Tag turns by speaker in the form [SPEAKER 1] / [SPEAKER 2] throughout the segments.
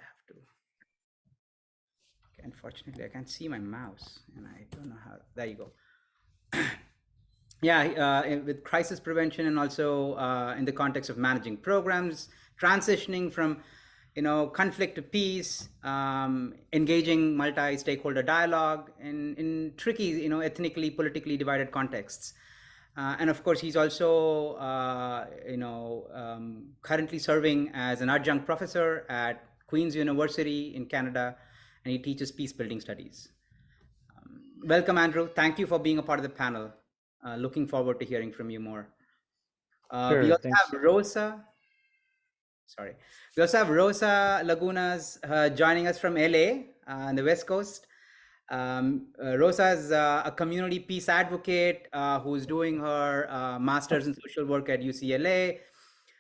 [SPEAKER 1] have to. Okay, unfortunately, I can't see my mouse, and I don't know how. There you go. Yeah, with crisis prevention and also in the context of managing programs, transitioning from, conflict to peace, engaging multi-stakeholder dialogue in tricky, ethnically, politically divided contexts. And of course, he's also, currently serving as an adjunct professor at Queen's University in Canada, and he teaches peace building studies. Welcome, Andrew. Thank you for being a part of the panel. Looking forward to hearing from you more. We
[SPEAKER 2] Sure,
[SPEAKER 1] also
[SPEAKER 2] thanks.
[SPEAKER 1] have Rosa. Sorry. We also have Rosa Lagunas joining us from LA on the West Coast. Rosa is a community peace advocate who's doing her master's in social work at UCLA.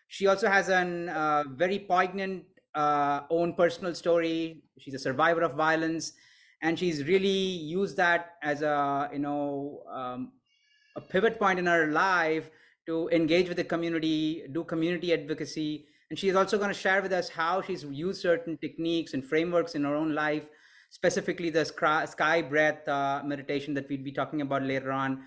[SPEAKER 1] She also has an very poignant own personal story. She's a survivor of violence, and she's really used that as a pivot point in her life to engage with the community, do community advocacy. And she's also going to share with us how she's used certain techniques and frameworks in her own life, specifically the sky breath meditation that we'll be talking about later on.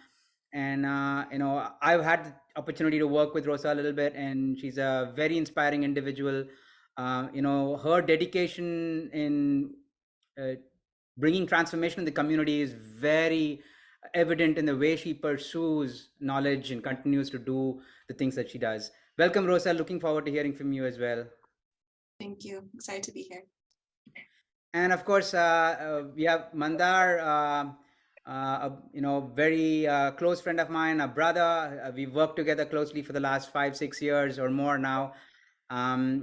[SPEAKER 1] And I've had the opportunity to work with Rosa a little bit, and she's a very inspiring individual. Her dedication in uh, bringing transformation in the community is very evident in the way she pursues knowledge and continues to do the things that she does. Welcome, Rosa. Looking forward to hearing from you as well.
[SPEAKER 3] Thank you. Excited to be here.
[SPEAKER 1] And of course, we have Mandar, very close friend of mine, a brother. We've worked together closely for the last 5-6 years or more now.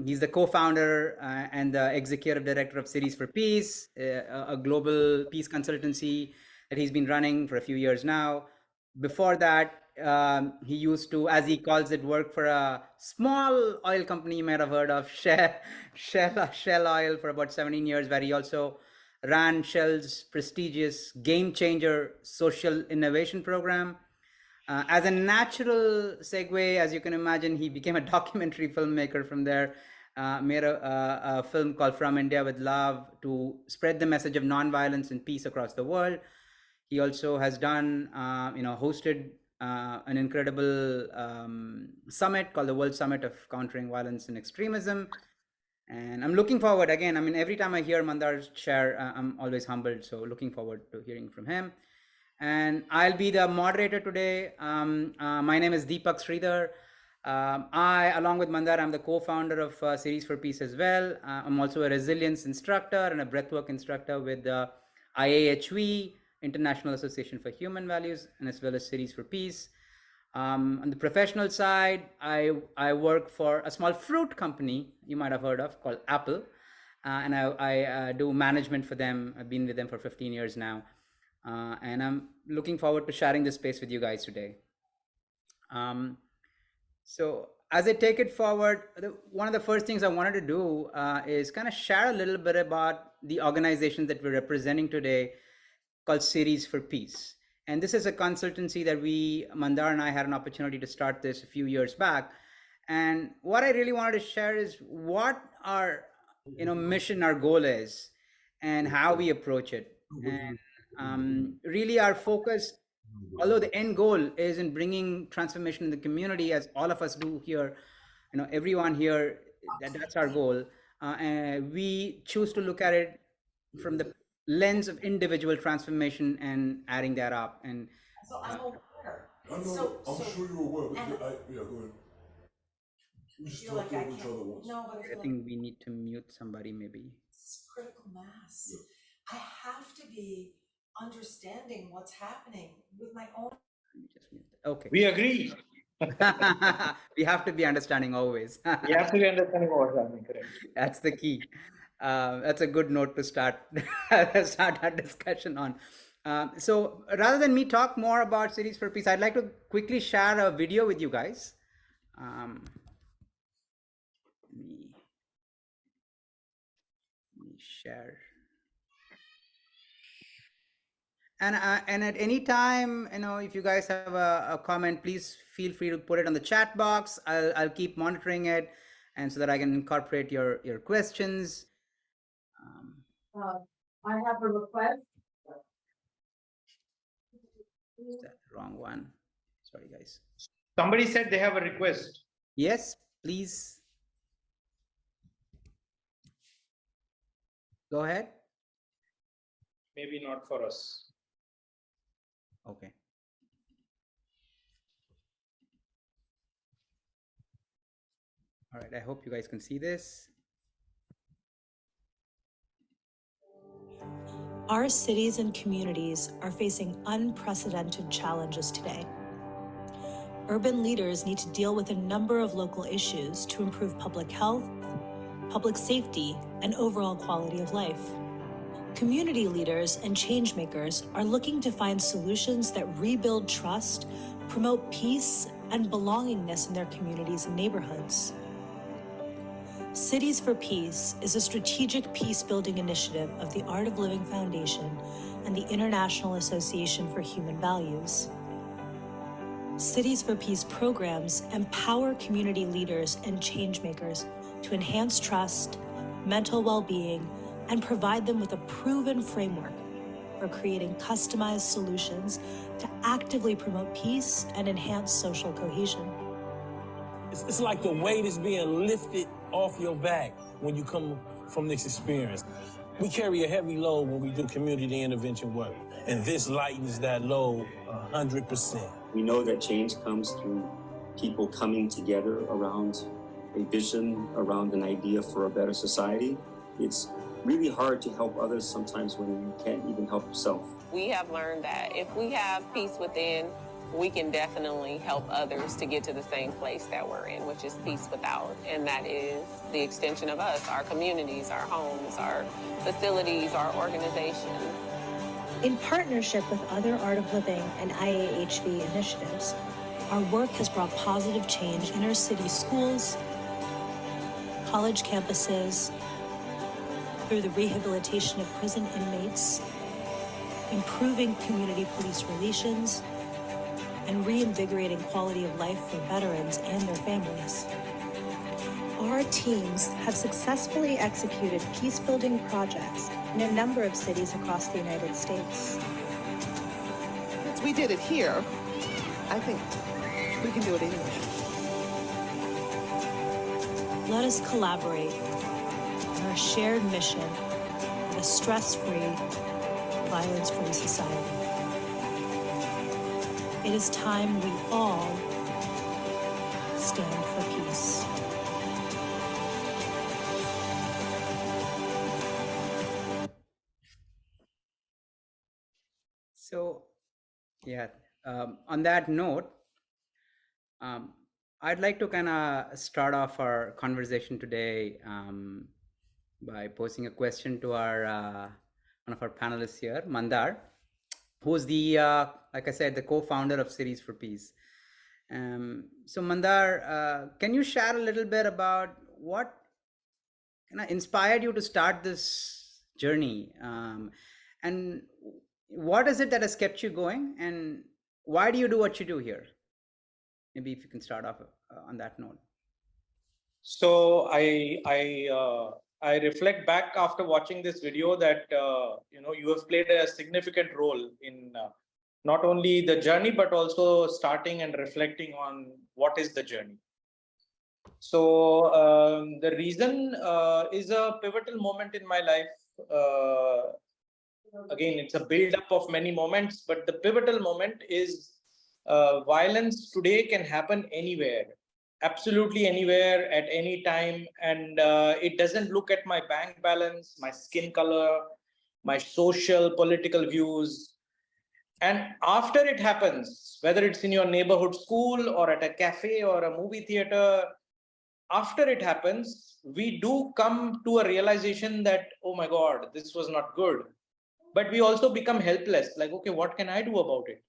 [SPEAKER 1] He's the co-founder and the executive director of Cities4Peace, a global peace consultancy that he's been running for a few years now. Before that, he used to, as he calls it, work for a small oil company you might have heard of, Shell Oil, for about 17 years, where he also ran Shell's prestigious Game Changer social innovation program. As a natural segue, as you can imagine, he became a documentary filmmaker from there. Made a film called From India with Love to spread the message of nonviolence and peace across the world. He also has done, hosted an incredible summit called the World Summit of Countering Violence and Extremism. And I'm looking forward again. I mean, every time I hear Mandar share, I'm always humbled. So looking forward to hearing from him. And I'll be the moderator today. My name is Deepak Sridhar. Along with Mandar, I'm the co-founder of Cities4Peace as well. I'm also a resilience instructor and a breathwork instructor with the IAHV, International Association for Human Values, and as well as Cities4Peace. On the professional side, I work for a small fruit company you might have heard of called Apple. And I do management for them. I've been with them for 15 years now. And I'm looking forward to sharing this space with you guys today. So as I take it forward, one of the first things I wanted to do is kind of share a little bit about the organization that we're representing today called Cities4Peace. And this is a consultancy that Mandar and I had an opportunity to start this a few years back. And what I really wanted to share is what our mission, our goal is, and how we approach it. And really our focus, although the end goal is in bringing transformation in the community, as all of us do here, everyone here, that's our goal. And we choose to look at it from the lens of individual transformation and adding that up. And
[SPEAKER 4] so I'm aware. I know, I'm sure you're aware, but yeah, go ahead. We just talked over each other once. No, but
[SPEAKER 1] I think we need to mute somebody maybe.
[SPEAKER 4] This is critical mass. Yeah. I have to be understanding what's happening with my own.
[SPEAKER 1] Okay.
[SPEAKER 2] We agree.
[SPEAKER 1] We have to be understanding always.
[SPEAKER 2] You have to be understanding what's happening, correct?
[SPEAKER 1] That's the key. That's a good note to start our discussion on. So rather than me talk more about Cities4Peace, I'd like to quickly share a video with you guys. Let me share. And at any time, if you guys have a comment, please feel free to put it on the chat box. I'll keep monitoring it, and so that I can incorporate your questions.
[SPEAKER 5] I have a request.
[SPEAKER 1] Is that the wrong one? Sorry, guys.
[SPEAKER 2] Somebody said they have a request.
[SPEAKER 1] Yes, please. Go ahead.
[SPEAKER 2] Maybe not for us.
[SPEAKER 1] Okay. All right, I hope you guys can see this.
[SPEAKER 6] Our cities and communities are facing unprecedented challenges today. Urban leaders need to deal with a number of local issues to improve public health, public safety, and overall quality of life. Community leaders and changemakers are looking to find solutions that rebuild trust, promote peace, and belongingness in their communities and neighborhoods. Cities4Peace is a strategic peace-building initiative of the Art of Living Foundation and the International Association for Human Values. Cities4Peace programs empower community leaders and changemakers to enhance trust, mental well-being, and provide them with a proven framework for creating customized solutions to actively promote peace and enhance social cohesion.
[SPEAKER 7] It's like the weight is being lifted off your back when you come from this experience. We carry a heavy load when we do community intervention work, and this lightens that load 100%.
[SPEAKER 8] We know that change comes through people coming together around a vision, around an idea for a better society. It's really hard to help others sometimes when you can't even help yourself.
[SPEAKER 9] We have learned that if we have peace within, we can definitely help others to get to the same place that we're in, which is peace without. And that is the extension of us, our communities, our homes, our facilities, our organizations.
[SPEAKER 6] In partnership with other Art of Living and IAHV initiatives, our work has brought positive change in our city schools, college campuses, through the rehabilitation of prison inmates, improving community police relations, and reinvigorating quality of life for veterans and their families. Our teams have successfully executed peace-building projects in a number of cities across the United States.
[SPEAKER 5] Since we did it here, I think we can do it anywhere.
[SPEAKER 6] Let us collaborate on our shared mission of a stress-free, violence-free society. It is time we all stand for peace.
[SPEAKER 1] So, yeah, on that note, I'd like to kind of start off our conversation today by posing a question to our one of our panelists here, Mandar, who's the, like I said, the co-founder of Cities4Peace. So Mandar, can you share a little bit about what kind of inspired you to start this journey? And what is it that has kept you going? And why do you do what you do here? Maybe if you can start off on that note.
[SPEAKER 2] So I reflect back after watching this video that you have played a significant role in not only the journey but also starting and reflecting on what is the journey. So the reason is a pivotal moment in my life. Again, it's a build-up of many moments, but the pivotal moment is violence today can happen anywhere. Absolutely anywhere, at any time, and it doesn't look at my bank balance, my skin color, my social, political views. And after it happens, whether it's in your neighborhood school or at a cafe or a movie theater, after it happens, we do come to a realization that, oh my God, this was not good. But we also become helpless, like, okay, what can I do about it?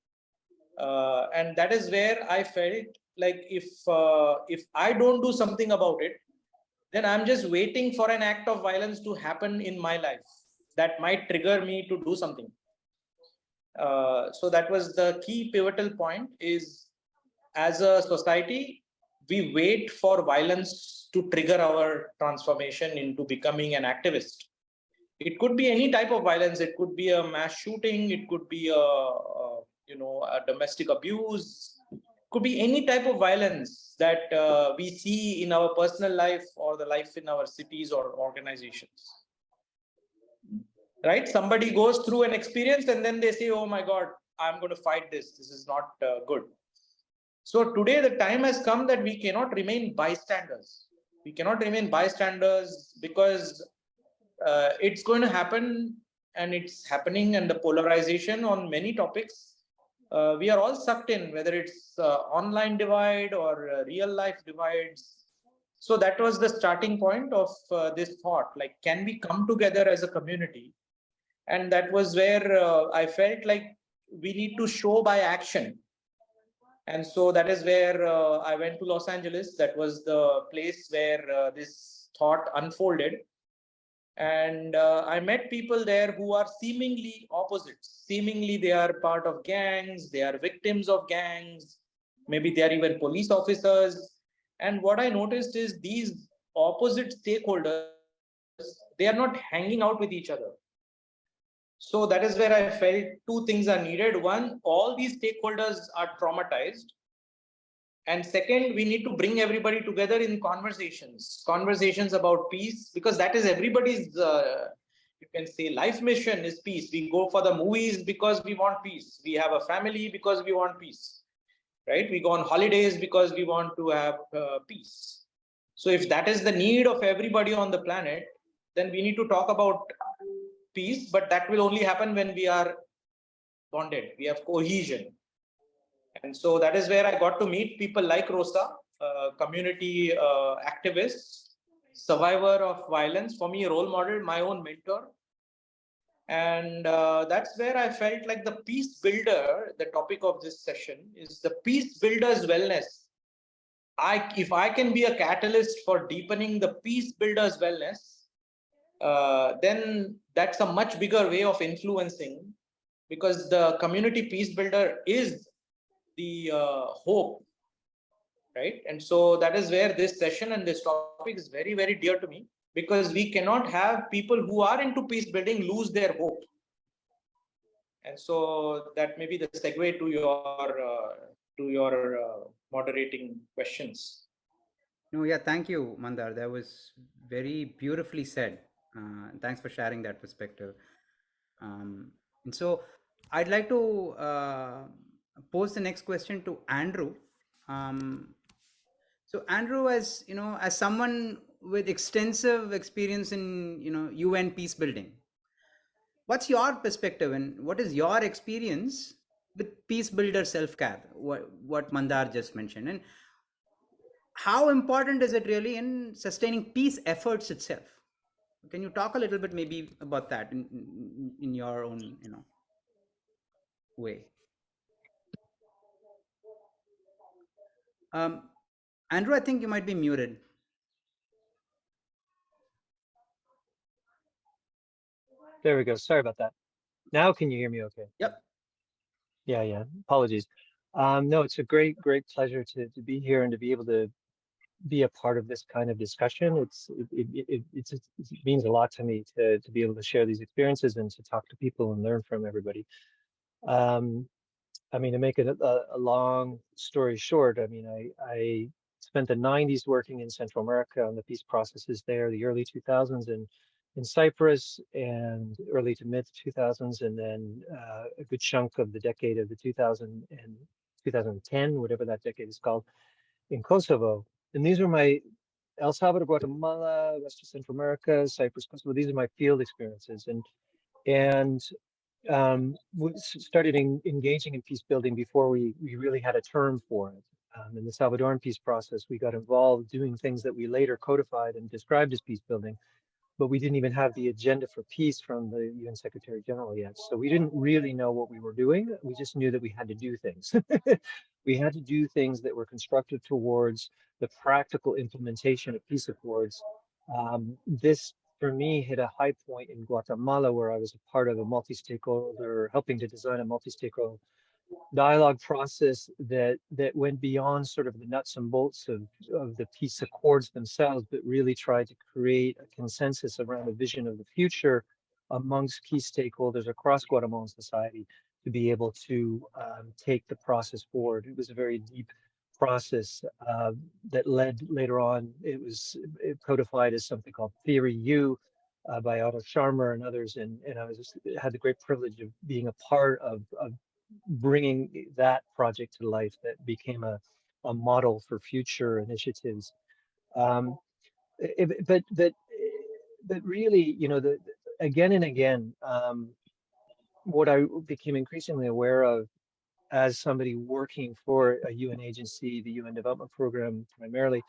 [SPEAKER 2] And that is where I felt like if I don't do something about it, then I'm just waiting for an act of violence to happen in my life that might trigger me to do something. So that was the key pivotal point, is as a society, we wait for violence to trigger our transformation into becoming an activist. It could be any type of violence. It could be a mass shooting. It could be a domestic abuse. It could be any type of violence that we see in our personal life or the life in our cities or organizations. Right? Somebody goes through an experience and then they say, "Oh my God, I'm going to fight this. This is not good." So today the time has come that we cannot remain bystanders. We cannot remain bystanders because it's going to happen, and it's happening, and the polarization on many topics. We are all sucked in, whether it's online divide or real life divides. So that was the starting point of this thought, like, can we come together as a community? And that was where I felt like we need to show by action. And so that is where I went to Los Angeles. That was the place where this thought unfolded. And I met people there who are seemingly opposites. Seemingly they are part of gangs, they are victims of gangs, maybe they are even police officers. And what I noticed is these opposite stakeholders, they are not hanging out with each other. So that is where I felt two things are needed. One, all these stakeholders are traumatized. And second, we need to bring everybody together in conversations about peace, because that is everybody's, you can say, life mission is peace. We go for the movies because we want peace. We have a family because we want peace, right? We go on holidays because we want to have peace. So if that is the need of everybody on the planet, then we need to talk about peace, but that will only happen when we are bonded, we have cohesion. And so that is where I got to meet people like Rosa, community activist, survivor of violence, for me a role model, my own mentor. And that's where I felt like the peace builder, the topic of this session is the peace builder's wellness. If I can be a catalyst for deepening the peace builder's wellness, then that's a much bigger way of influencing, because the community peace builder is the hope, right? And so that is where this session and this topic is very, very dear to me, because we cannot have people who are into peace building lose their hope. And so that may be the segue to your moderating questions.
[SPEAKER 1] No, yeah, thank you, Mandar. That was very beautifully said. Thanks for sharing that perspective. And so I'd like to pose the next question to Andrew. So Andrew, as you know, as someone with extensive experience in UN peace building, what's your perspective and what is your experience with peace builder self-care? What Mandar just mentioned, and how important is it really in sustaining peace efforts itself? Can you talk a little bit maybe about that in your own way? Andrew, I think you might be muted.
[SPEAKER 10] There we go. Sorry about that. Now can you hear me okay?
[SPEAKER 1] Yep.
[SPEAKER 10] Yeah. Apologies. No, it's a great pleasure to be here and to be able to be a part of this kind of discussion. It means a lot to me to be able to share these experiences and to talk to people and learn from everybody. I mean, to make it a long story short, I mean, I spent the 90s working in Central America on the peace processes there, the early 2000s in Cyprus, and early to mid 2000s, and then a good chunk of the decade of the 2000 and 2010, whatever that decade is called, in Kosovo. And these are my El Salvador, Guatemala, West of Central America, Cyprus, Kosovo. These are my field experiences, and we started engaging in peace building before we really had a term for it. In the Salvadoran peace process, we got involved doing things that we later codified and described as peace building, but we didn't even have the agenda for peace from the UN Secretary General yet. So we didn't really know what we were doing. We just knew that we had to do things. We had to do things that were constructive towards the practical implementation of peace accords. This, for me, hit a high point in Guatemala, where I was a part of a multi-stakeholder, helping to design a multi-stakeholder dialogue process that went beyond sort of the nuts and bolts of the peace accords themselves, but really tried to create a consensus around a vision of the future amongst key stakeholders across Guatemalan society to be able to take the process forward. It was a very deep process that led later on, it was codified as something called Theory U by Otto Scharmer and others. And I had the great privilege of being a part of bringing that project to life that became a model for future initiatives. But really, you know, again and again, what I became increasingly aware of as somebody working for a UN agency, the UN Development Program, primarily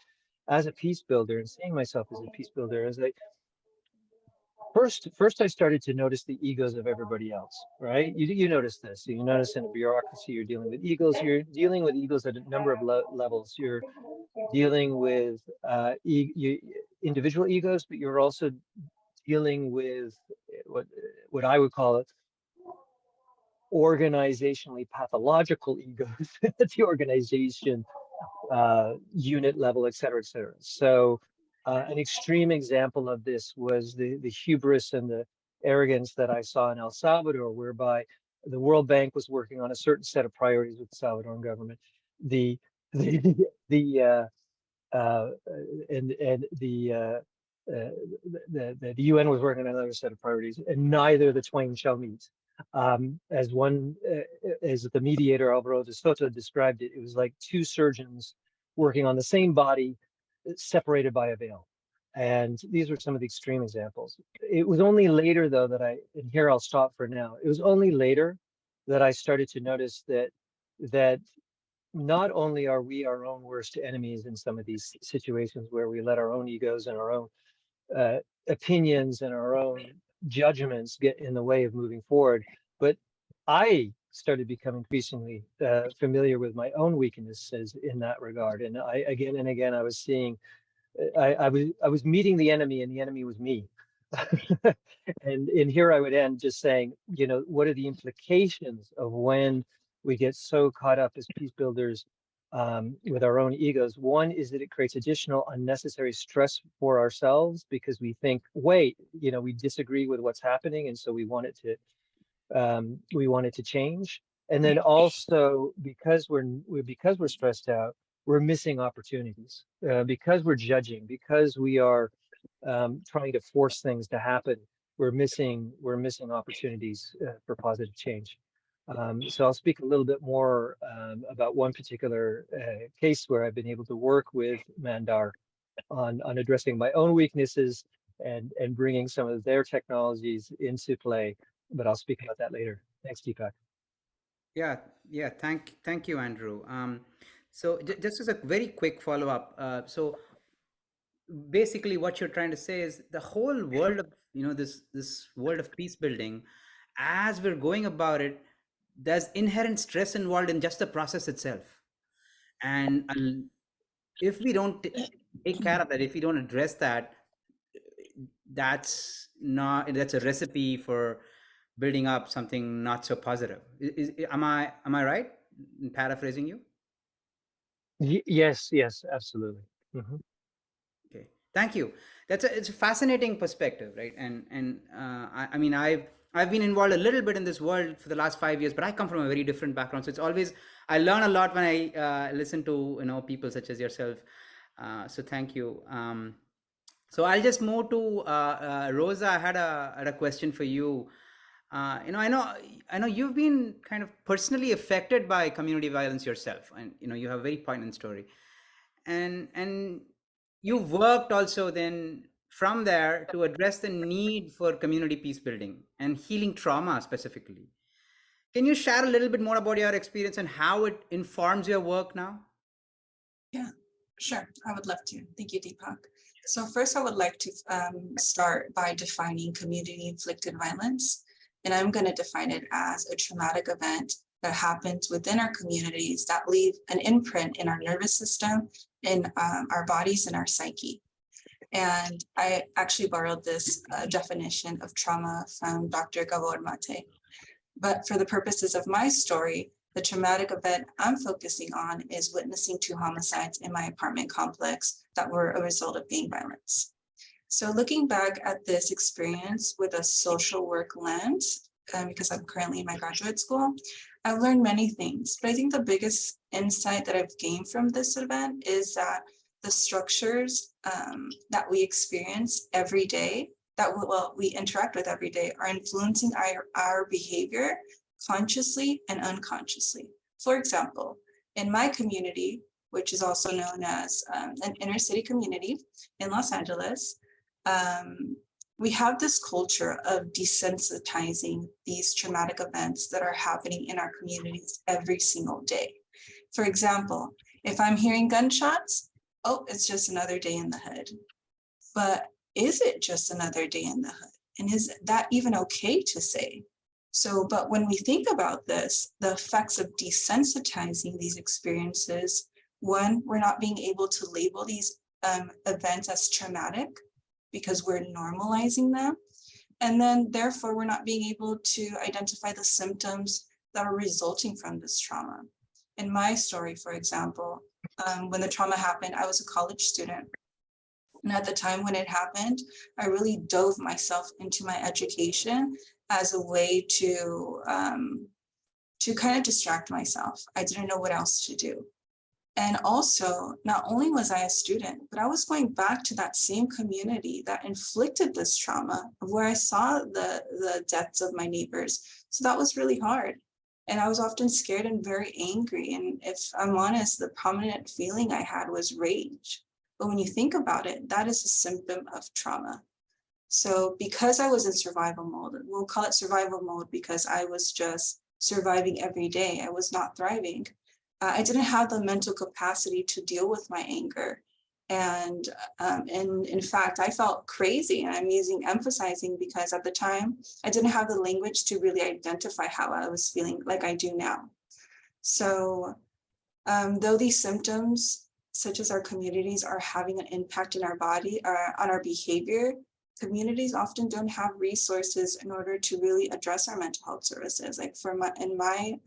[SPEAKER 10] as a peace builder, and seeing myself as a peace builder, as First, I started to notice the egos of everybody else, right? You notice this. You notice in a bureaucracy, you're dealing with egos. You're dealing with egos at a number of levels. You're dealing with individual egos, but you're also dealing with what I would call it organizationally pathological egos at the organization unit level, et cetera, et cetera. So an extreme example of this was the hubris and the arrogance that I saw in El Salvador, whereby the World Bank was working on a certain set of priorities with the Salvadoran government. The UN was working on another set of priorities, and neither the twain shall meet. As the mediator Alvaro de Soto described it, it was like two surgeons working on the same body, separated by a veil. And these were some of the extreme examples. It was only later, though, and here I'll stop for now. It was only later that I started to notice that not only are we our own worst enemies in some of these situations where we let our own egos and our own opinions and our own judgments get in the way of moving forward, but I started becoming increasingly familiar with my own weaknesses in that regard. And again and again, I was seeing, I was meeting the enemy, and the enemy was me. and here I would end just saying, you know, what are the implications of when we get so caught up as peace builders with our own egos? One is that it creates additional unnecessary stress for ourselves, because we think, wait, you know, we disagree with what's happening, and so we want it to change. And then also, because we're stressed out, we're missing opportunities, because we're judging, because we are trying to force things to happen. We're missing opportunities for positive change. So I'll speak a little bit more about one particular case where I've been able to work with Mandar on addressing my own weaknesses and bringing some of their technologies into play. But I'll speak about that later. Thanks, Deepak.
[SPEAKER 1] Yeah. Thank you, Andrew. So just as a very quick follow-up, so basically what you're trying to say is the whole world of, you know, this world of peace building, as we're going about it, there's inherent stress involved in just the process itself. And if we don't take care of that, if we don't address that, that's a recipe for building up something not so positive. Am I right in paraphrasing you?
[SPEAKER 10] Yes, absolutely. Mm-hmm.
[SPEAKER 1] Okay, thank you. It's a fascinating perspective, right? And I mean, I've been involved a little bit in this world for the last 5 years, but I come from a very different background. So it's always, I learn a lot when I listen to, you know, people such as yourself. So thank you. So I'll just move to Rosa. I had a question for you. You know, I know you've been kind of personally affected by community violence yourself, and you know, you have a very poignant story, and you've worked also then from there to address the need for community peace building and healing trauma specifically. Can you share a little bit more about your experience and how it informs your work now?
[SPEAKER 3] Yeah, sure. I would love to. Thank you, Deepak. So first, I would like to start by defining community-inflicted violence. And I'm going to define it as a traumatic event that happens within our communities that leave an imprint in our nervous system, in our bodies, and our psyche. And I actually borrowed this definition of trauma from Dr. Gabor Mate. But for the purposes of my story, the traumatic event I'm focusing on is witnessing 2 homicides in my apartment complex that were a result of gang violence. So looking back at this experience with a social work lens, because I'm currently in my graduate school, I've learned many things, but I think the biggest insight that I've gained from this event is that the structures that we experience every day, that we interact with every day, are influencing our behavior consciously and unconsciously. For example, in my community, which is also known as an inner city community in Los Angeles, we have this culture of desensitizing these traumatic events that are happening in our communities every single day. For example, if I'm hearing gunshots, oh, it's just another day in the hood. But is it just another day in the hood? And is that even okay to say? So, but when we think about this, the effects of desensitizing these experiences, one, we're not being able to label these events as traumatic because we're normalizing them. And then therefore, we're not being able to identify the symptoms that are resulting from this trauma. In my story, for example, when the trauma happened, I was a college student. And at the time when it happened, I really dove myself into my education as a way to kind of distract myself. I didn't know what else to do. And also, not only was I a student, but I was going back to that same community that inflicted this trauma, of where I saw the deaths of my neighbors. So that was really hard. And I was often scared and very angry. And if I'm honest, the prominent feeling I had was rage. But when you think about it, that is a symptom of trauma. So because I was in survival mode, we'll call it survival mode because I was just surviving every day. I was not thriving. I didn't have the mental capacity to deal with my anger. And in fact, I felt crazy, and I'm emphasizing because at the time, I didn't have the language to really identify how I was feeling like I do now. So though these symptoms, such as our communities, are having an impact in our body, on our behavior, communities often don't have resources in order to really address our mental health services. Like in my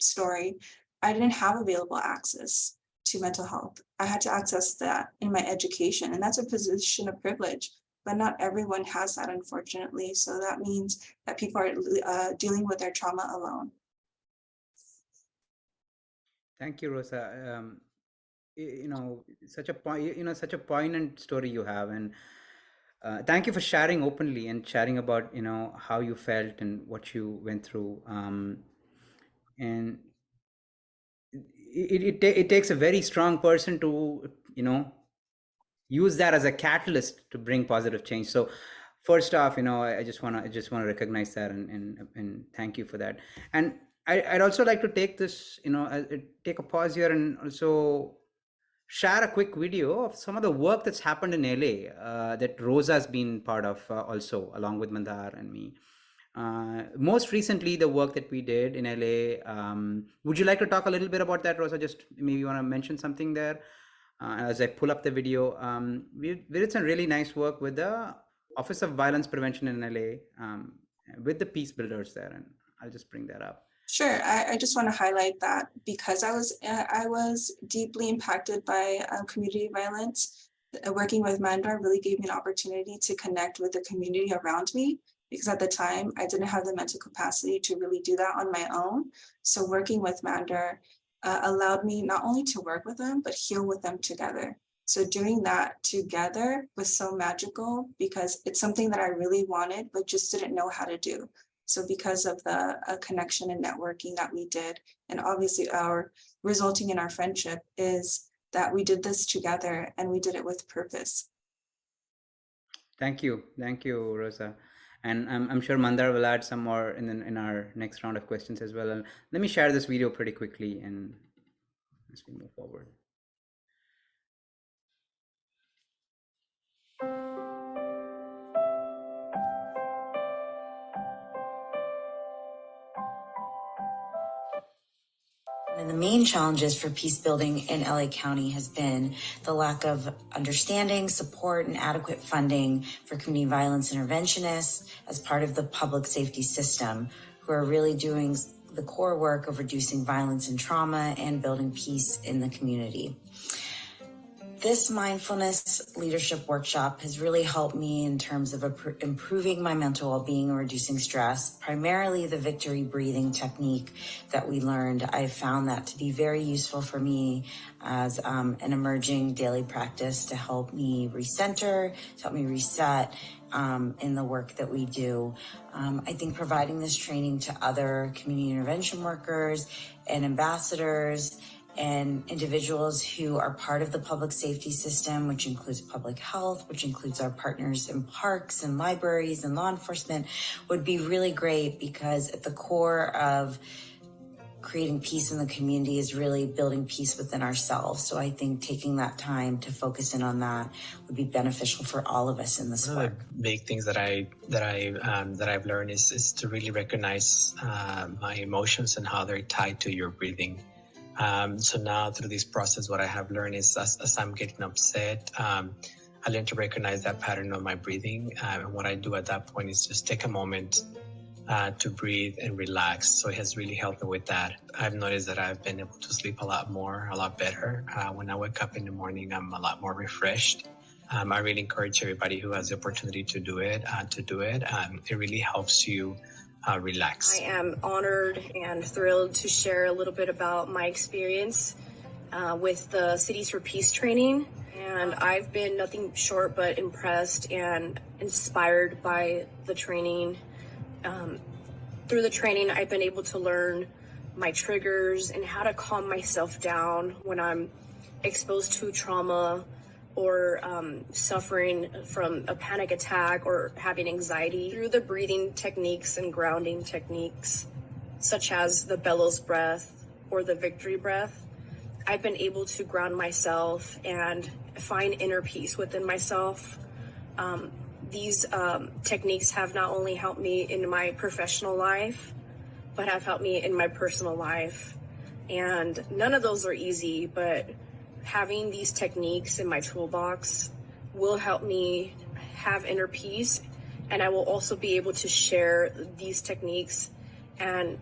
[SPEAKER 3] story, I didn't have available access to mental health. I had to access that in my education, and that's a position of privilege, but not everyone has that, unfortunately. So that means that people are dealing with their trauma alone.
[SPEAKER 1] Thank you, Rosa. Such a poignant story you have, and thank you for sharing openly and sharing about how you felt and what you went through. And it takes a very strong person to use that as a catalyst to bring positive change. So first off, I just want to recognize that and thank you for that. And I'd also like to take this, take a pause here and also share a quick video of some of the work that's happened in LA that Rosa's been part of also, along with Mandar and me. Most recently, the work that we did in LA. Would you like to talk a little bit about that, Rosa? Just maybe you want to mention something there as I pull up the video. We did some really nice work with the Office of Violence Prevention in LA with the Peacebuilders there, and I'll just bring that up.
[SPEAKER 3] Sure. I just want to highlight that because I was deeply impacted by community violence. Working with Mandar really gave me an opportunity to connect with the community around me, because at the time I didn't have the mental capacity to really do that on my own. So working with Mandar allowed me not only to work with them, but heal with them together. So doing that together was so magical because it's something that I really wanted, but just didn't know how to do. So because of the connection and networking that we did, and obviously resulting in our friendship, is that we did this together and we did it with purpose.
[SPEAKER 1] Thank you, Rosa. And I'm sure Mandar will add some more in our next round of questions as well. And let me share this video pretty quickly and as we move forward.
[SPEAKER 11] One of the main challenges for peace building in LA County has been the lack of understanding, support, and adequate funding for community violence interventionists as part of the public safety system, who are really doing the core work of reducing violence and trauma and building peace in the community. This mindfulness leadership workshop has really helped me in terms of improving my mental well-being and reducing stress, primarily the victory breathing technique that we learned. I found that to be very useful for me as an emerging daily practice to help me recenter, to help me reset in the work that we do. I think providing this training to other community intervention workers and ambassadors and individuals who are part of the public safety system, which includes public health, which includes our partners in parks and libraries and law enforcement, would be really great, because at the core of creating peace in the community is really building peace within ourselves. So I think taking that time to focus in on that would be beneficial for all of us in this work.
[SPEAKER 12] One of the big things that I've learned is to really recognize my emotions and how they're tied to your breathing. So now through this process, what I have learned is as I'm getting upset, I learn to recognize that pattern of my breathing. And what I do at that point is just take a moment to breathe and relax. So it has really helped me with that. I've noticed that I've been able to sleep a lot better. When I wake up in the morning, I'm a lot more refreshed. I really encourage everybody who has the opportunity to do it, It really helps you relax.
[SPEAKER 13] I am honored and thrilled to share a little bit about my experience with the Cities4Peace training. And I've been nothing short but impressed and inspired by the training. Through the training, I've been able to learn my triggers and how to calm myself down when I'm exposed to trauma or suffering from a panic attack or having anxiety. Through the breathing techniques and grounding techniques, such as the bellows breath or the victory breath, I've been able to ground myself and find inner peace within myself. These techniques have not only helped me in my professional life, but have helped me in my personal life. And none of those are easy, but having these techniques in my toolbox will help me have inner peace. And I will also be able to share these techniques and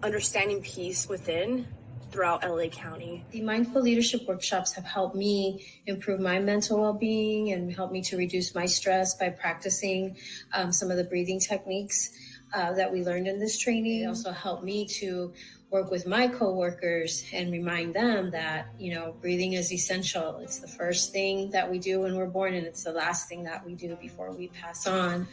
[SPEAKER 13] understanding peace within throughout LA County.
[SPEAKER 6] The mindful leadership workshops have helped me improve my mental well-being and helped me to reduce my stress by practicing some of the breathing techniques that we learned in this training. It also helped me to work with my coworkers and remind them that, breathing is essential. It's the first thing that we do when we're born, and it's the last thing that we do before we pass on.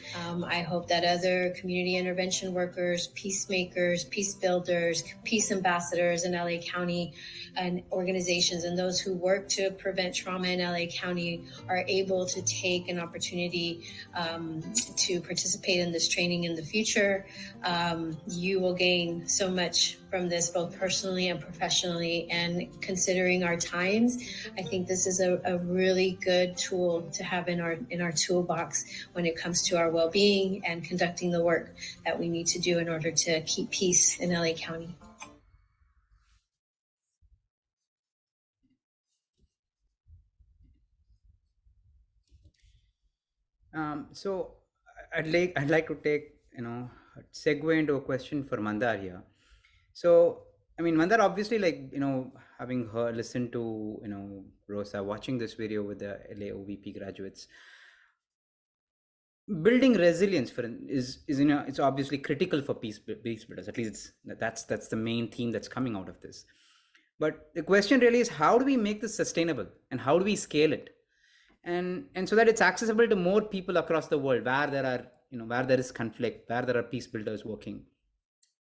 [SPEAKER 6] I hope that other community intervention workers, peacemakers, peace builders, peace ambassadors in LA County and organizations and those who work to prevent trauma in LA County are able to take an opportunity to participate in this training in the future. You will gain so much from this, both personally and professionally, and considering our times, I think this is a really good tool to have in our toolbox when it comes to our well-being and conducting the work that we need to do in order to keep peace in LA County.
[SPEAKER 1] So I'd like to take segue into a question for Mandar here. So Mandar, obviously, having listened to Rosa, watching this video with the LA OVP graduates, building resilience is it's obviously critical for peace builders. At least that's the main theme that's coming out of this. But the question really is, how do we make this sustainable and how do we scale it? And so that it's accessible to more people across the world where there is conflict, where there are peace builders working.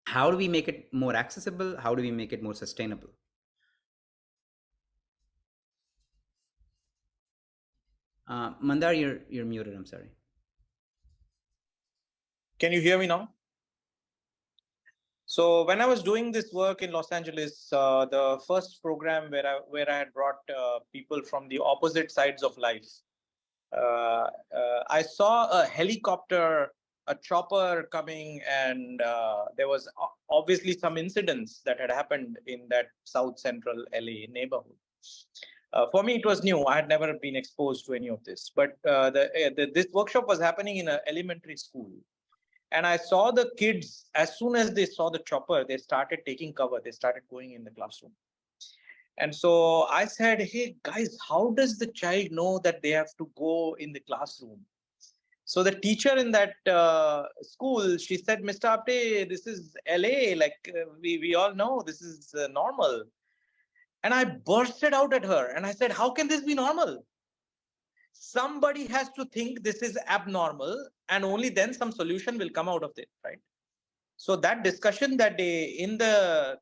[SPEAKER 1] How do we make it more accessible? How do we make it more sustainable? Mandar, you're muted. I'm sorry.
[SPEAKER 2] Can you hear me now? So when I was doing this work in Los Angeles, the first program where I had brought people from the opposite sides of life, I saw a helicopter, a chopper coming, and there was obviously some incidents that had happened in that South Central LA neighborhood. For me, it was new. I had never been exposed to any of this. But this workshop was happening in an elementary school. And I saw the kids, as soon as they saw the chopper, they started taking cover. They started going in the classroom. And so I said, hey guys, how does the child know that they have to go in the classroom? So the teacher in that school, she said, Mr. Apte, this is LA, like we all know this is normal. And I bursted out at her and I said, how can this be normal? Somebody has to think this is abnormal, and only then some solution will come out of it, right? So that discussion that day in the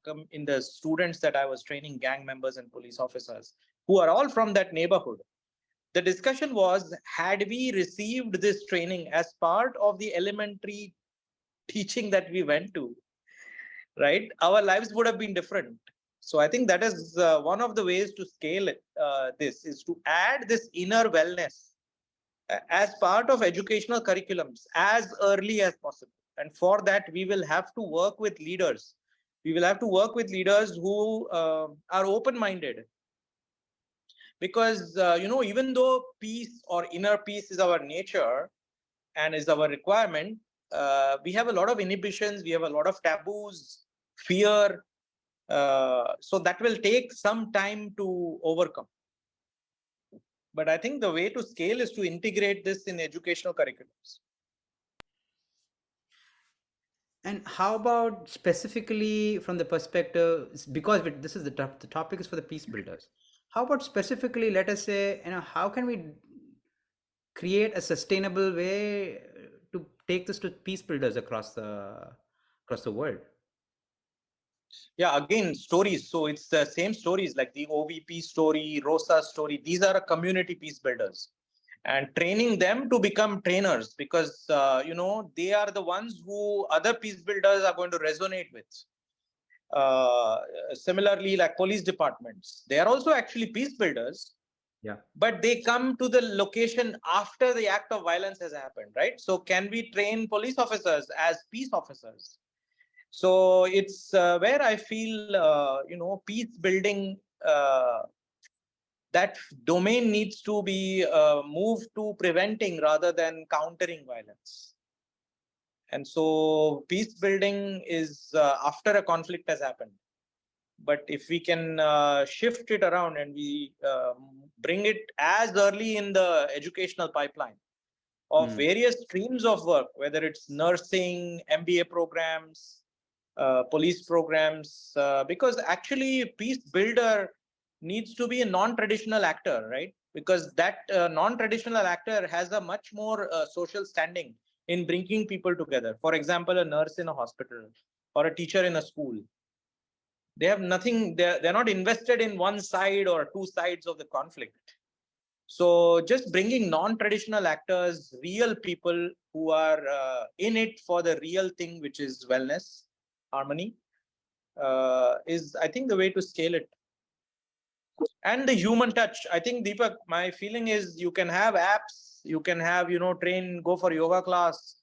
[SPEAKER 2] students that I was training, gang members and police officers, who are all from that neighborhood, the discussion was, had we received this training as part of the elementary teaching that we went to, right, our lives would have been different. So I think that is one of the ways to scale it, this is to add this inner wellness as part of educational curriculums as early as possible. And for that, we will have to work with leaders. We will have to work with leaders who are open-minded. Because, even though peace or inner peace is our nature and is our requirement, we have a lot of inhibitions, we have a lot of taboos, fear. So that will take some time to overcome. But I think the way to scale is to integrate this in educational curriculums.
[SPEAKER 1] And how about specifically from the perspective, because this is the topic is for the peace builders. How about specifically, let us say, how can we create a sustainable way to take this to peace builders across the world?
[SPEAKER 2] Yeah, again, stories. So it's the same stories like the OVP story, Rosa story. These are community peace builders, and training them to become trainers, because they are the ones who other peace builders are going to resonate with. Similarly, like police departments, they are also actually peace builders.
[SPEAKER 1] Yeah.
[SPEAKER 2] But they come to the location after the act of violence has happened, right? So can we train police officers as peace officers? So it's where I feel, peace building, that domain needs to be moved to preventing rather than countering violence. And so peace building is after a conflict has happened. But if we can shift it around and we bring it as early in the educational pipeline of various streams of work, whether it's nursing, MBA programs, police programs, because actually peace builder needs to be a non-traditional actor, right? Because that non-traditional actor has a much more social standing in bringing people together. For example, a nurse in a hospital or a teacher in a school. They have nothing, they're not invested in one side or two sides of the conflict. So just bringing non-traditional actors, real people who are in it for the real thing, which is wellness, harmony, is, I think, the way to scale it. And the human touch. I think, Deepak, my feeling is you can have apps, you can have, train, go for yoga class.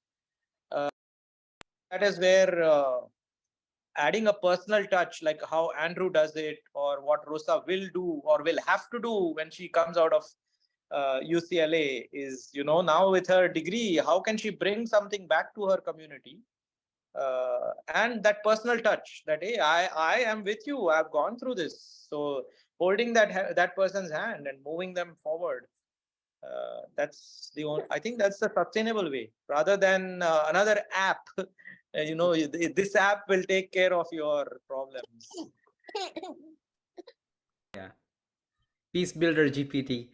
[SPEAKER 2] That is where adding a personal touch, like how Andrew does it, or what Rosa will do or will have to do when she comes out of UCLA is, now with her degree, how can she bring something back to her community? And that personal touch that, hey, I am with you, I've gone through this. So holding that person's hand and moving them forward, that's the only, I think that's the sustainable way, rather than another app. This app will take care of your problems.
[SPEAKER 1] Yeah. Peacebuilder GPT.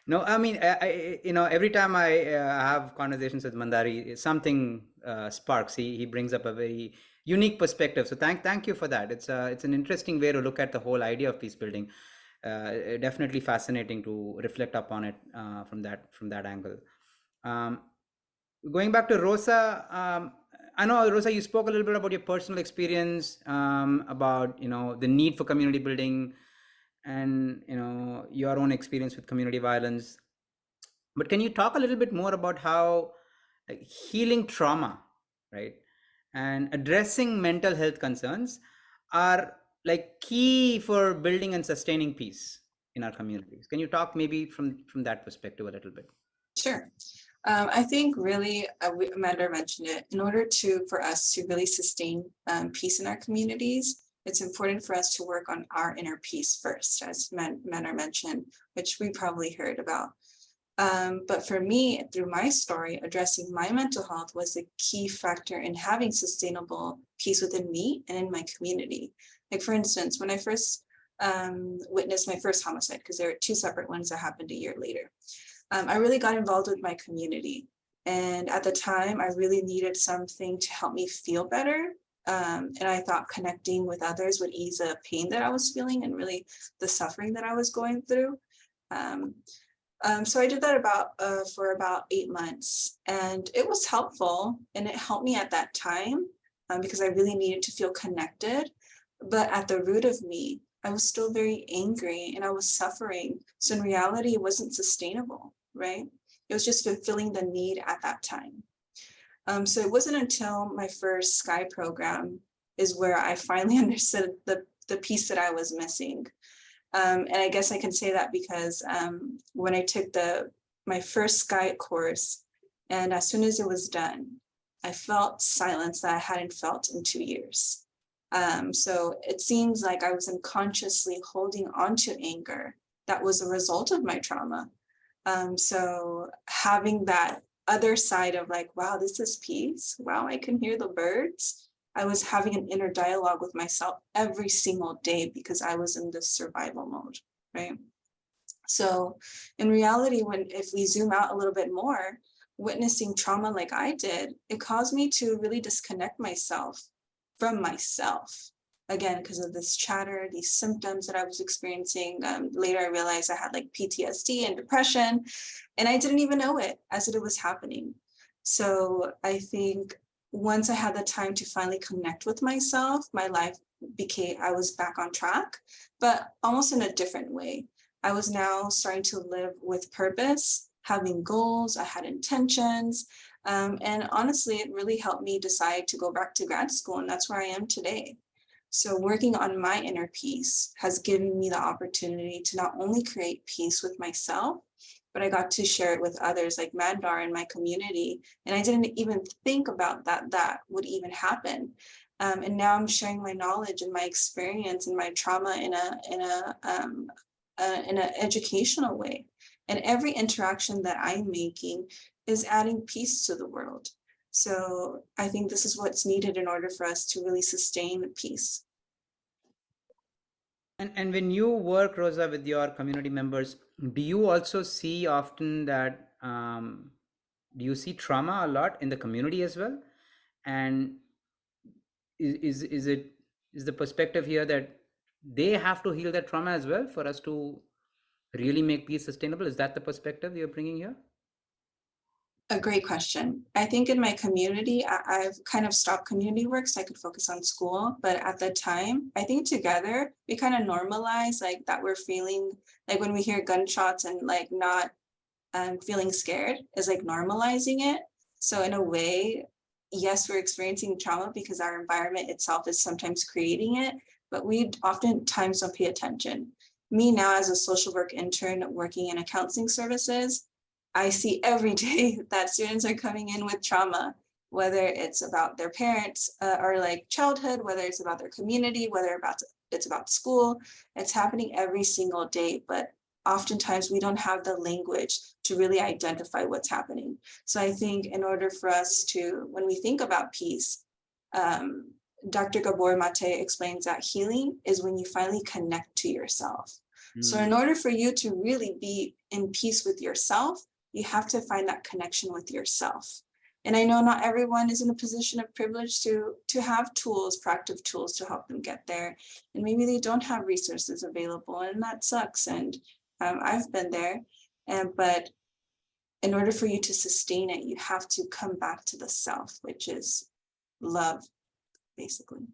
[SPEAKER 1] No, I mean, every time I have conversations with Mandari, something sparks. He brings up a very unique perspective. So thank you for that. It's an interesting way to look at the whole idea of peace building. Definitely fascinating to reflect upon it from that angle. Going back to Rosa, I know, Rosa, you spoke a little bit about your personal experience, about the need for community building, and your own experience with community violence. But can you talk a little bit more about how healing trauma, right, and addressing mental health concerns are key for building and sustaining peace in our communities? Can you talk maybe from that perspective a little bit?
[SPEAKER 3] Sure. I think really, Mandar mentioned it, in order for us to really sustain peace in our communities, it's important for us to work on our inner peace first, as Mandar mentioned, which we probably heard about. But for me, through my story, addressing my mental health was a key factor in having sustainable peace within me and in my community. Like, for instance, when I first witnessed my first homicide, because there were two separate ones that happened a year later, I really got involved with my community. And at the time, I really needed something to help me feel better. And I thought connecting with others would ease the pain that I was feeling and really the suffering that I was going through. So I did that for about 8 months, and it was helpful, and it helped me at that time because I really needed to feel connected. But at the root of me, I was still very angry and I was suffering. So in reality, it wasn't sustainable, right? It was just fulfilling the need at that time. So it wasn't until my first Sky program is where I finally understood the piece that I was missing. And I guess I can say that because when I took my first Sky course, and as soon as it was done, I felt silence that I hadn't felt in 2 years. So it seems like I was unconsciously holding on to anger that was a result of my trauma. So having that other side of like, wow, this is peace. Wow, I can hear the birds. I was having an inner dialogue with myself every single day because I was in this survival mode, right? So in reality, if we zoom out a little bit more, witnessing trauma like I did, it caused me to really disconnect myself from myself. Again, because of this chatter, these symptoms that I was experiencing. Later, I realized I had like PTSD and depression, and I didn't even know it as it was happening. So I think once I had the time to finally connect with myself, my life I was back on track, but almost in a different way. I was now starting to live with purpose, having goals, I had intentions. And honestly, it really helped me decide to go back to grad school, and that's where I am today. So working on my inner peace has given me the opportunity to not only create peace with myself, but I got to share it with others like Mandar in my community. And I didn't even think about that would even happen. And now I'm sharing my knowledge and my experience and my trauma in an educational way. And every interaction that I'm making is adding peace to the world. So I think this is what's needed in order for us to really sustain peace.
[SPEAKER 1] And when you work, Rosa, with your community members, do you also see often that, do you see trauma a lot in the community as well? And is the perspective here that they have to heal that trauma as well for us to really make peace sustainable? Is that the perspective you're bringing here?
[SPEAKER 3] A great question. I think in my community, I've kind of stopped community work so I could focus on school. But at the time, I think together we kind of normalize like that we're feeling like when we hear gunshots and like not feeling scared is like normalizing it. So in a way, yes, we're experiencing trauma because our environment itself is sometimes creating it, but we oftentimes don't pay attention. Me now as a social work intern working in counseling services, I see every day that students are coming in with trauma, whether it's about their parents or like childhood, whether it's about their community, whether it's about school. It's happening every single day, but oftentimes we don't have the language to really identify what's happening. So I think in order for us to, when we think about peace, Dr. Gabor Mate explains that healing is when you finally connect to yourself. So in order for you to really be in peace with yourself, you have to find that connection with yourself. And I know not everyone is in a position of privilege to have tools, practical tools to help them get there. And maybe they don't have resources available, and that sucks. And I've been there. But in order for you to sustain it, you have to come back to the self, which is love, basically.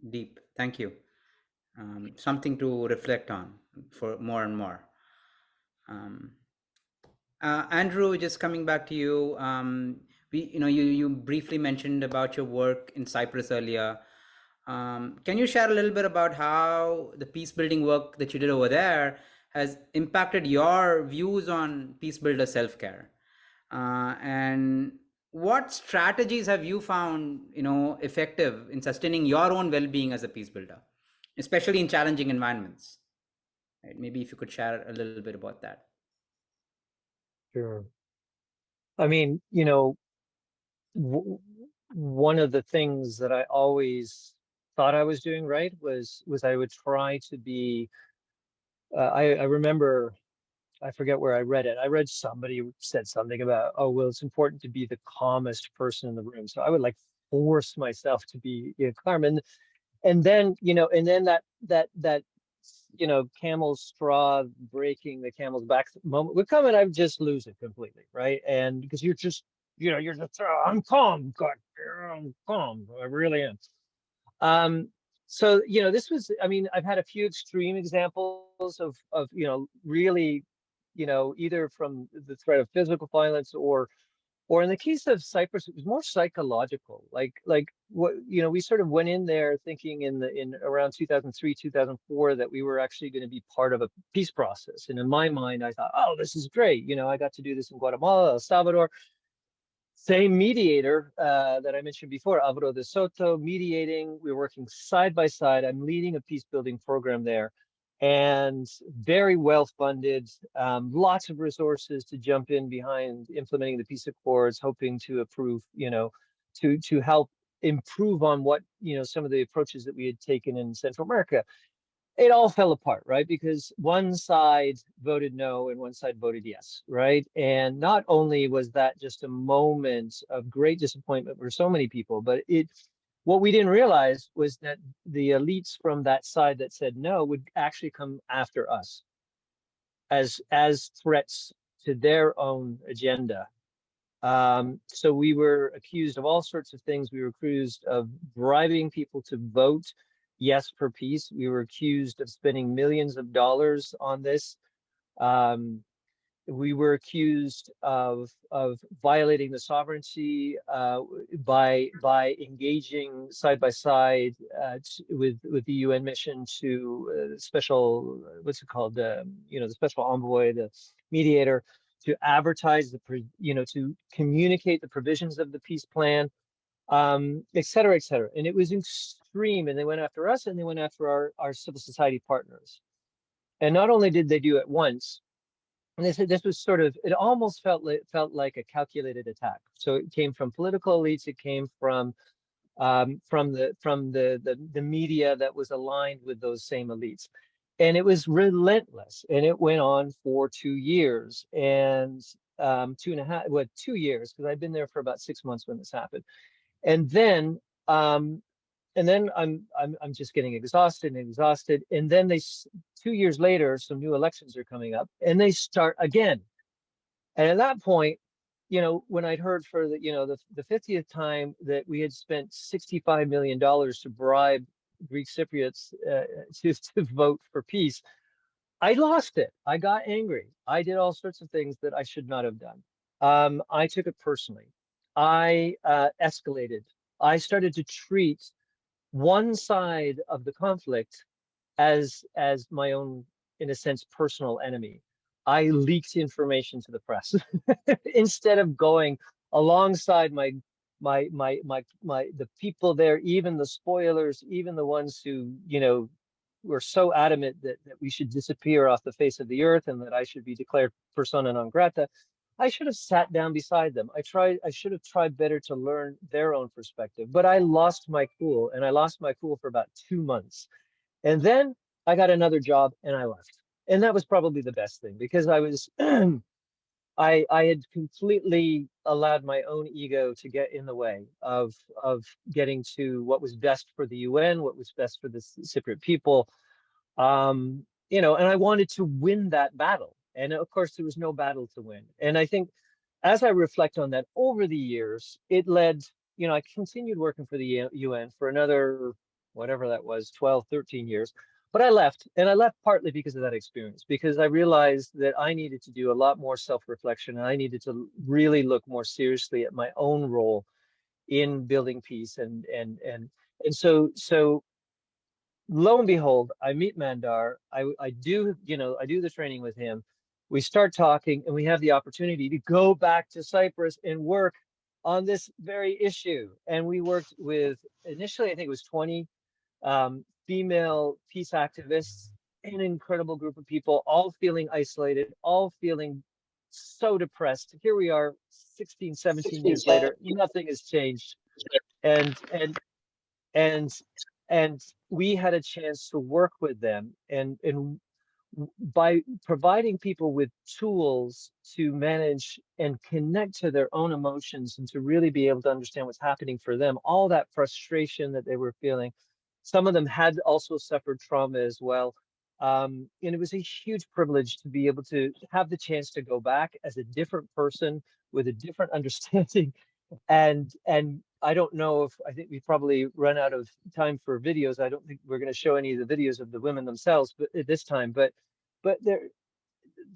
[SPEAKER 1] Deep. Thank you. Something to reflect on for more and more. Andrew, just coming back to you, you briefly mentioned about your work in Cyprus earlier. Can you share a little bit about how the peace building work that you did over there has impacted your views on Peacebuilder self-care? And what strategies have you found, effective in sustaining your own well-being as a Peacebuilder, especially in challenging environments? Right? Maybe if you could share a little bit about that.
[SPEAKER 10] Sure. I mean, one of the things that I always thought I was doing right was I would try to be. I remember, I forget where I read it. I read somebody said something about, oh well, it's important to be the calmest person in the room. So I would like force myself to be calm, and then that camel's straw breaking the camel's back moment would come, and I would just lose it completely, right? And because you're just I'm calm, God, I'm calm, I really am. So this was, I mean, I've had a few extreme examples of really either from the threat of physical violence or in the case of Cyprus, it was more psychological. Like what we sort of went in there thinking in around 2003, 2004 that we were actually going to be part of a peace process. And in my mind, I thought, oh, this is great. I got to do this in Guatemala, El Salvador. Same mediator that I mentioned before, Alvaro de Soto, mediating. We're working side by side. I'm leading a peace building program there, and very well funded, lots of resources to jump in behind implementing the peace accords, hoping to approve, to help improve on what some of the approaches that we had taken in Central America. It all fell apart, right? Because one side voted no and one side voted yes, right? And not only was that just a moment of great disappointment for so many people, but what we didn't realize was that the elites from that side that said no would actually come after us as threats to their own agenda. So we were accused of all sorts of things. We were accused of bribing people to vote yes for peace. We were accused of spending millions of dollars on this. We were accused of violating the sovereignty by engaging side by side with the UN mission to special, what's it called, the special envoy, the mediator, to advertise to communicate the provisions of the peace plan, et cetera, et cetera. And it was extreme, and they went after us and they went after our civil society partners. And not only did they do it once, and this was sort of, it almost felt like a calculated attack. So it came from political elites, it came from the media that was aligned with those same elites. And it was relentless, and it went on for 2 years, and 2 years, because I'd been there for about 6 months when this happened. And then I'm just getting exhausted. And then 2 years later, some new elections are coming up, and they start again. And at that point, when I'd heard for the 50th time that we had spent $65 million to bribe Greek Cypriots to vote for peace, I lost it. I got angry. I did all sorts of things that I should not have done. I took it personally. I escalated. I started to treat one side of the conflict as my own, in a sense, personal enemy. I leaked information to the press instead of going alongside the people there, even the spoilers, even the ones who were so adamant that we should disappear off the face of the earth and that I should be declared persona non grata. I should have sat down beside them. I should have tried better to learn their own perspective, but I lost my cool, and I lost my cool for about 2 months. And then I got another job and I left. And that was probably the best thing, because I was, I had completely allowed my own ego to get in the way of getting to what was best for the UN, what was best for the Cypriot people. And I wanted to win that battle. And of course, there was no battle to win. And I think as I reflect on that over the years, it led, I continued working for the UN for another, whatever that was, 12, 13 years. But I left, and I left partly because of that experience, because I realized that I needed to do a lot more self-reflection, and I needed to really look more seriously at my own role in building peace. And so lo and behold, I meet Mandar. I do, I do the training with him. We start talking, and we have the opportunity to go back to Cyprus and work on this very issue. And we worked with, initially, I think it was 20 female peace activists, an incredible group of people, all feeling isolated, all feeling so depressed. Here we are 16, 17 years later, nothing has changed. And and we had a chance to work with them, and by providing people with tools to manage and connect to their own emotions and to really be able to understand what's happening for them, all that frustration that they were feeling. Some of them had also suffered trauma as well. And it was a huge privilege to be able to have the chance to go back as a different person with a different understanding. And I don't know if, I think we probably run out of time for videos. I don't think we're going to show any of the videos of the women themselves, but at this time, but there,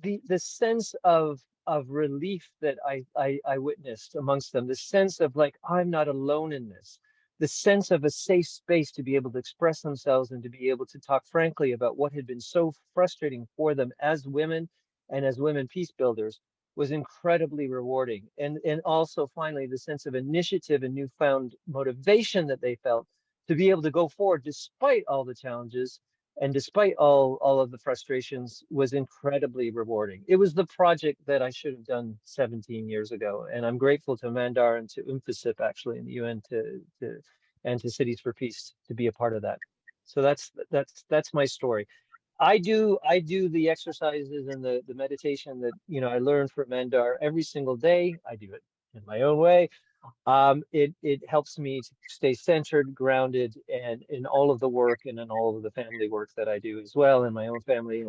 [SPEAKER 10] the sense of relief that I witnessed amongst them, the sense of like, I'm not alone in this, the sense of a safe space to be able to express themselves and to be able to talk frankly about what had been so frustrating for them as women and as women peace builders was incredibly rewarding. And also finally, the sense of initiative and newfound motivation that they felt to be able to go forward despite all the challenges and despite all of the frustrations was incredibly rewarding. It was the project that I should have done 17 years ago. And I'm grateful to Mandar and to UNFICYP actually in the UN and to Cities4Peace to be a part of that. So that's my story. I do the exercises and the meditation that I learned from Mandar every single day. I do it in my own way. It helps me to stay centered, grounded, and in all of the work and in all of the family work that I do as well in my own family.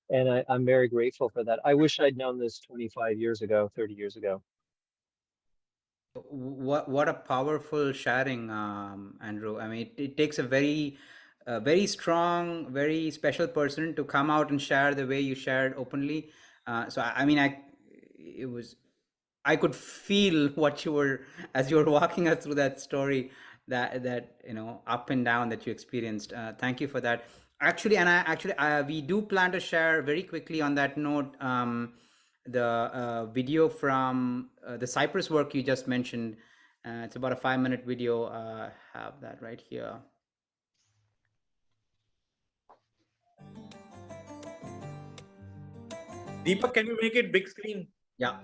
[SPEAKER 10] And I'm very grateful for that. I wish I'd known this 25 years ago, 30 years ago.
[SPEAKER 1] What a powerful sharing, Andrew. I mean, it takes a very strong, very special person to come out and share the way you shared openly. So I mean, I could feel what you were as you were walking us through that story, that up and down that you experienced. Thank you for that. Actually, we do plan to share very quickly on that note the video from the Cyprus work you just mentioned. It's about a 5-minute video. Have that right here.
[SPEAKER 2] Deepak, can you make it big screen?
[SPEAKER 1] Yeah.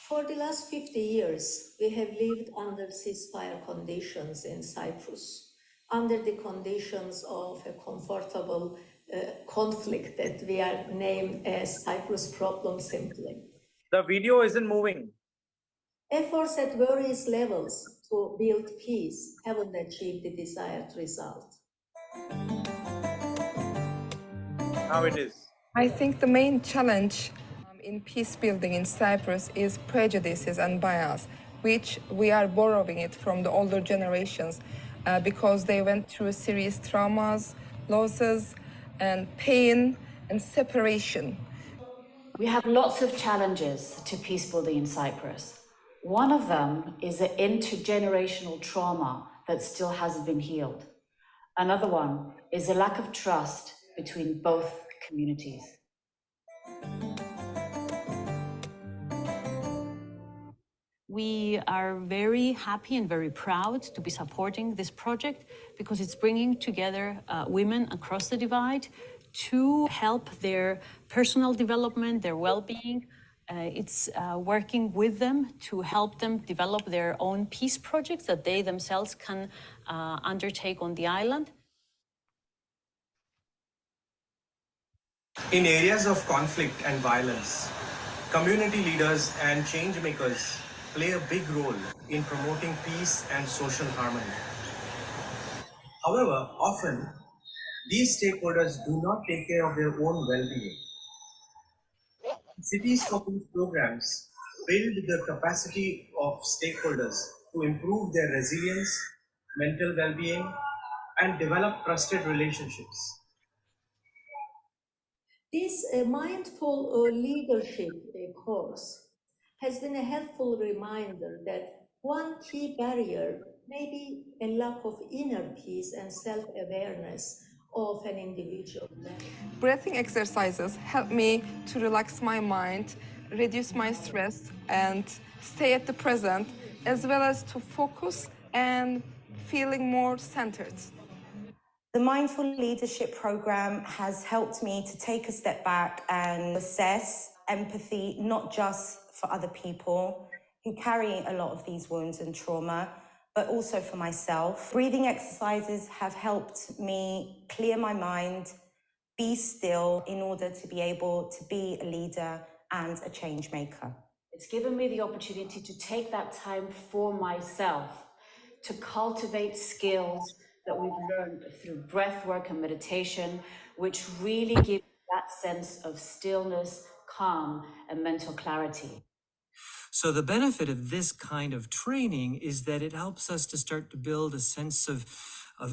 [SPEAKER 14] For the last 50 years, we have lived under ceasefire conditions in Cyprus, under the conditions of a comfortable conflict that we are named as Cyprus problem simply.
[SPEAKER 2] The video isn't moving.
[SPEAKER 14] Efforts at various levels to build peace haven't achieved the desired result.
[SPEAKER 2] Now it is.
[SPEAKER 15] I think the main challenge in peace building in Cyprus is prejudices and bias, which we are borrowing it from the older generations because they went through serious traumas, losses, and pain and separation.
[SPEAKER 16] We have lots of challenges to peace building in Cyprus. One of them is the intergenerational trauma that still hasn't been healed. Another one is a lack of trust between both communities.
[SPEAKER 6] We are very happy and very proud to be supporting this project because it's bringing together women across the divide to help their personal development, their well-being. It's working with them to help them develop their own peace projects that they themselves can undertake on the island.
[SPEAKER 17] In areas of conflict and violence, community leaders and change makers play a big role in promoting peace and social harmony. However, often, these stakeholders do not take care of their own well-being. Cities4Peace programs build the capacity of stakeholders to improve their resilience, mental well-being, and develop trusted relationships.
[SPEAKER 14] This mindful leadership course has been a helpful reminder that one key barrier may be a lack of inner peace and self-awareness of an individual.
[SPEAKER 15] Breathing exercises help me to relax my mind, reduce my stress, and stay at the present, as well as to focus and feeling more centered.
[SPEAKER 11] The Mindful Leadership Program has helped me to take a step back and assess empathy, not just for other people who carry a lot of these wounds and trauma, but also for myself. Breathing exercises have helped me clear my mind, be still in order to be able to be a leader and a change maker.
[SPEAKER 16] It's given me the opportunity to take that time for myself, to cultivate skills that we've learned through breath work and meditation, which really give that sense of stillness, calm, and mental clarity.
[SPEAKER 18] So the benefit of this kind of training is that it helps us to start to build a sense of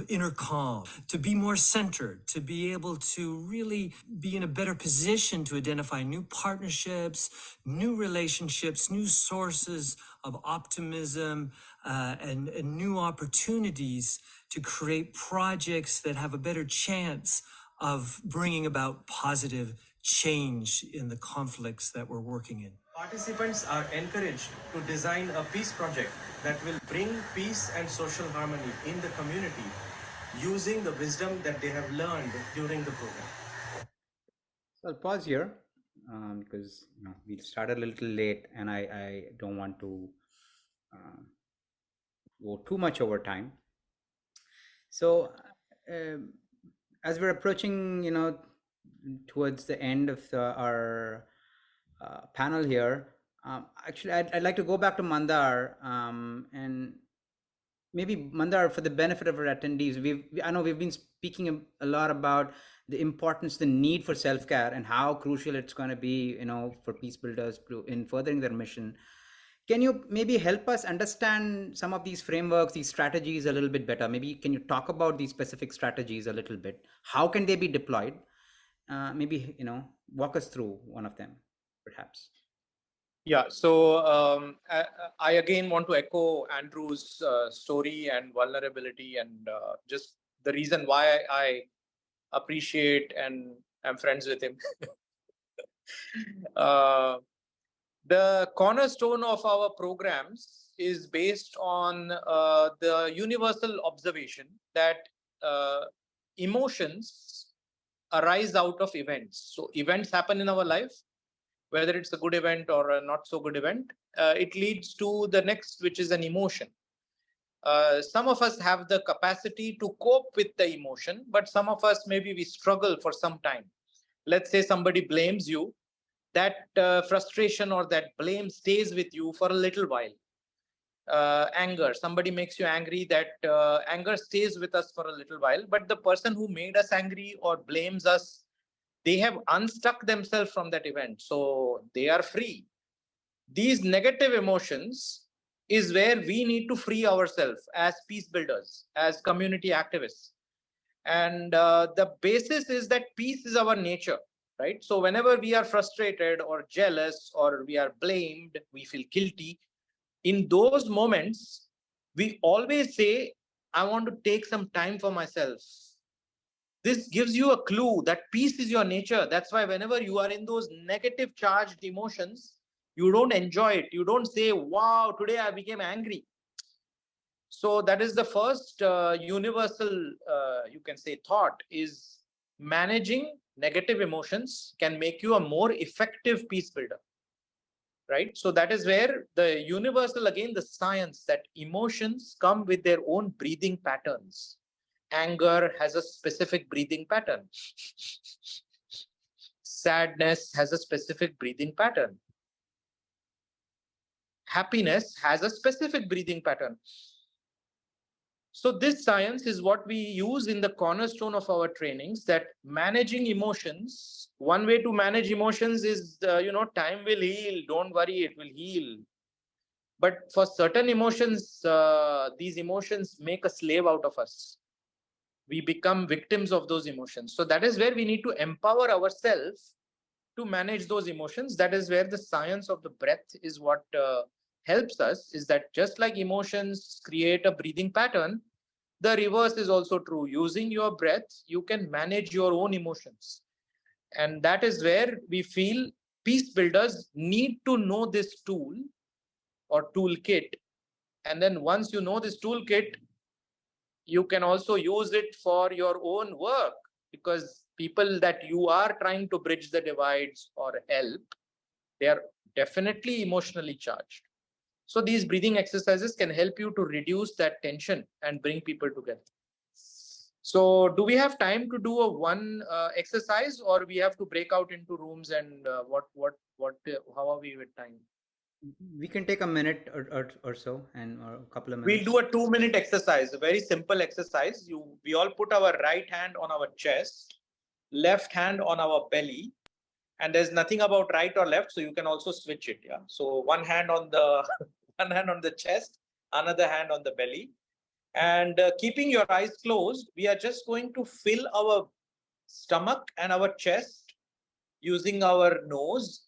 [SPEAKER 18] inner calm, to be more centered, to be able to really be in a better position to identify new partnerships, new relationships, new sources of optimism, and new opportunities to create projects that have a better chance of bringing about positive change in the conflicts that we're working in.
[SPEAKER 17] Participants are encouraged to design a peace project that will bring peace and social harmony in the community using the wisdom that they have learned during the program.
[SPEAKER 1] So I'll pause here because we started a little late and I don't want to go too much over time. So as we're approaching, towards the end of our panel here, actually, I'd like to go back to Mandar and maybe Mandar, for the benefit of our attendees, I know we've been speaking a lot about the importance, the need for self-care, and how crucial it's going to be, for peace builders in furthering their mission. Can you maybe help us understand some of these frameworks, these strategies a little bit better? Maybe can you talk about these specific strategies a little bit? How can they be deployed? Maybe, walk us through one of them, perhaps.
[SPEAKER 2] Yeah, so I again want to echo Andrew's story and vulnerability, and just the reason why I appreciate and am friends with him. The cornerstone of our programs is based on the universal observation that emotions arise out of events. So events happen in our life, whether it's a good event or a not so good event, it leads to the next, which is an emotion. Some of us have the capacity to cope with the emotion, but some of us, maybe we struggle for some time. Let's say somebody blames you, that frustration or that blame stays with you for a little while. Anger, somebody makes you angry, that anger stays with us for a little while, but the person who made us angry or blames us, they have unstuck themselves from that event, so they are free. These negative emotions is where we need to free ourselves as peace builders, as community activists. And the basis is that peace is our nature, right? So whenever we are frustrated or jealous or we are blamed, we feel guilty. In those moments, we always say, I want to take some time for myself. This gives you a clue that peace is your nature. That's why whenever you are in those negative charged emotions, you don't enjoy it. You don't say, wow, today I became angry. So that is the first universal, you can say, thought is managing negative emotions can make you a more effective peace builder. Right? So that is where the universal, again, the science that emotions come with their own breathing patterns. Anger has a specific breathing pattern. Sadness has a specific breathing pattern. Happiness has a specific breathing pattern. So this science is what we use in the cornerstone of our trainings, that managing emotions, one way to manage emotions is, time will heal. Don't worry, it will heal. But for certain emotions, these emotions make a slave out of us. We become victims of those emotions. So that is where we need to empower ourselves to manage those emotions. That is where the science of the breath is what helps us, is that just like emotions create a breathing pattern, the reverse is also true. Using your breath, you can manage your own emotions. And that is where we feel peace builders need to know this tool or toolkit. And then once you know this toolkit, you can also use it for your own work, because people that you are trying to bridge the divides or help, they are definitely emotionally charged. So these breathing exercises can help you to reduce that tension and bring people together. So do we have time to do a one exercise, or we have to break out into rooms, and how are we with time?
[SPEAKER 1] We can take a minute or so, and or a couple of
[SPEAKER 2] We'll
[SPEAKER 1] minutes.
[SPEAKER 2] do a 2-minute exercise, a very simple exercise. We all put our right hand on our chest, left hand on our belly, and there's nothing about right or left, so you can also switch it. Yeah. So one hand on the one hand on the chest, another hand on the belly, and keeping your eyes closed, we are just going to fill our stomach and our chest using our nose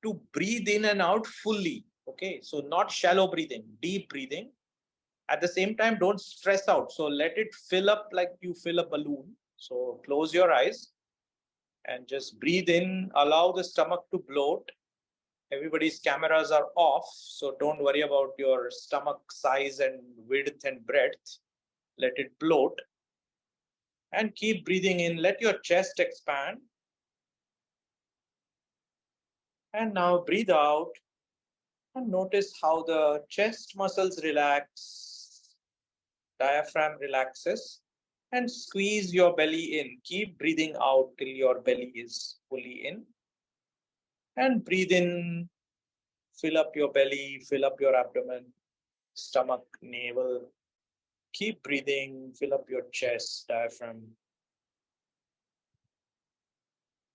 [SPEAKER 2] to breathe in and out fully. Okay, so not shallow breathing, deep breathing. At the same time, don't stress out. So let it fill up like you fill a balloon. So close your eyes and just breathe in, allow the stomach to bloat. Everybody's cameras are off, so don't worry about your stomach size and width and breadth. Let it bloat and keep breathing in. Let your chest expand. And now breathe out and notice how the chest muscles relax, diaphragm relaxes, and squeeze your belly in. Keep breathing out till your belly is fully in. And breathe in, fill up your belly, fill up your abdomen, stomach, navel. Keep breathing, fill up your chest, diaphragm.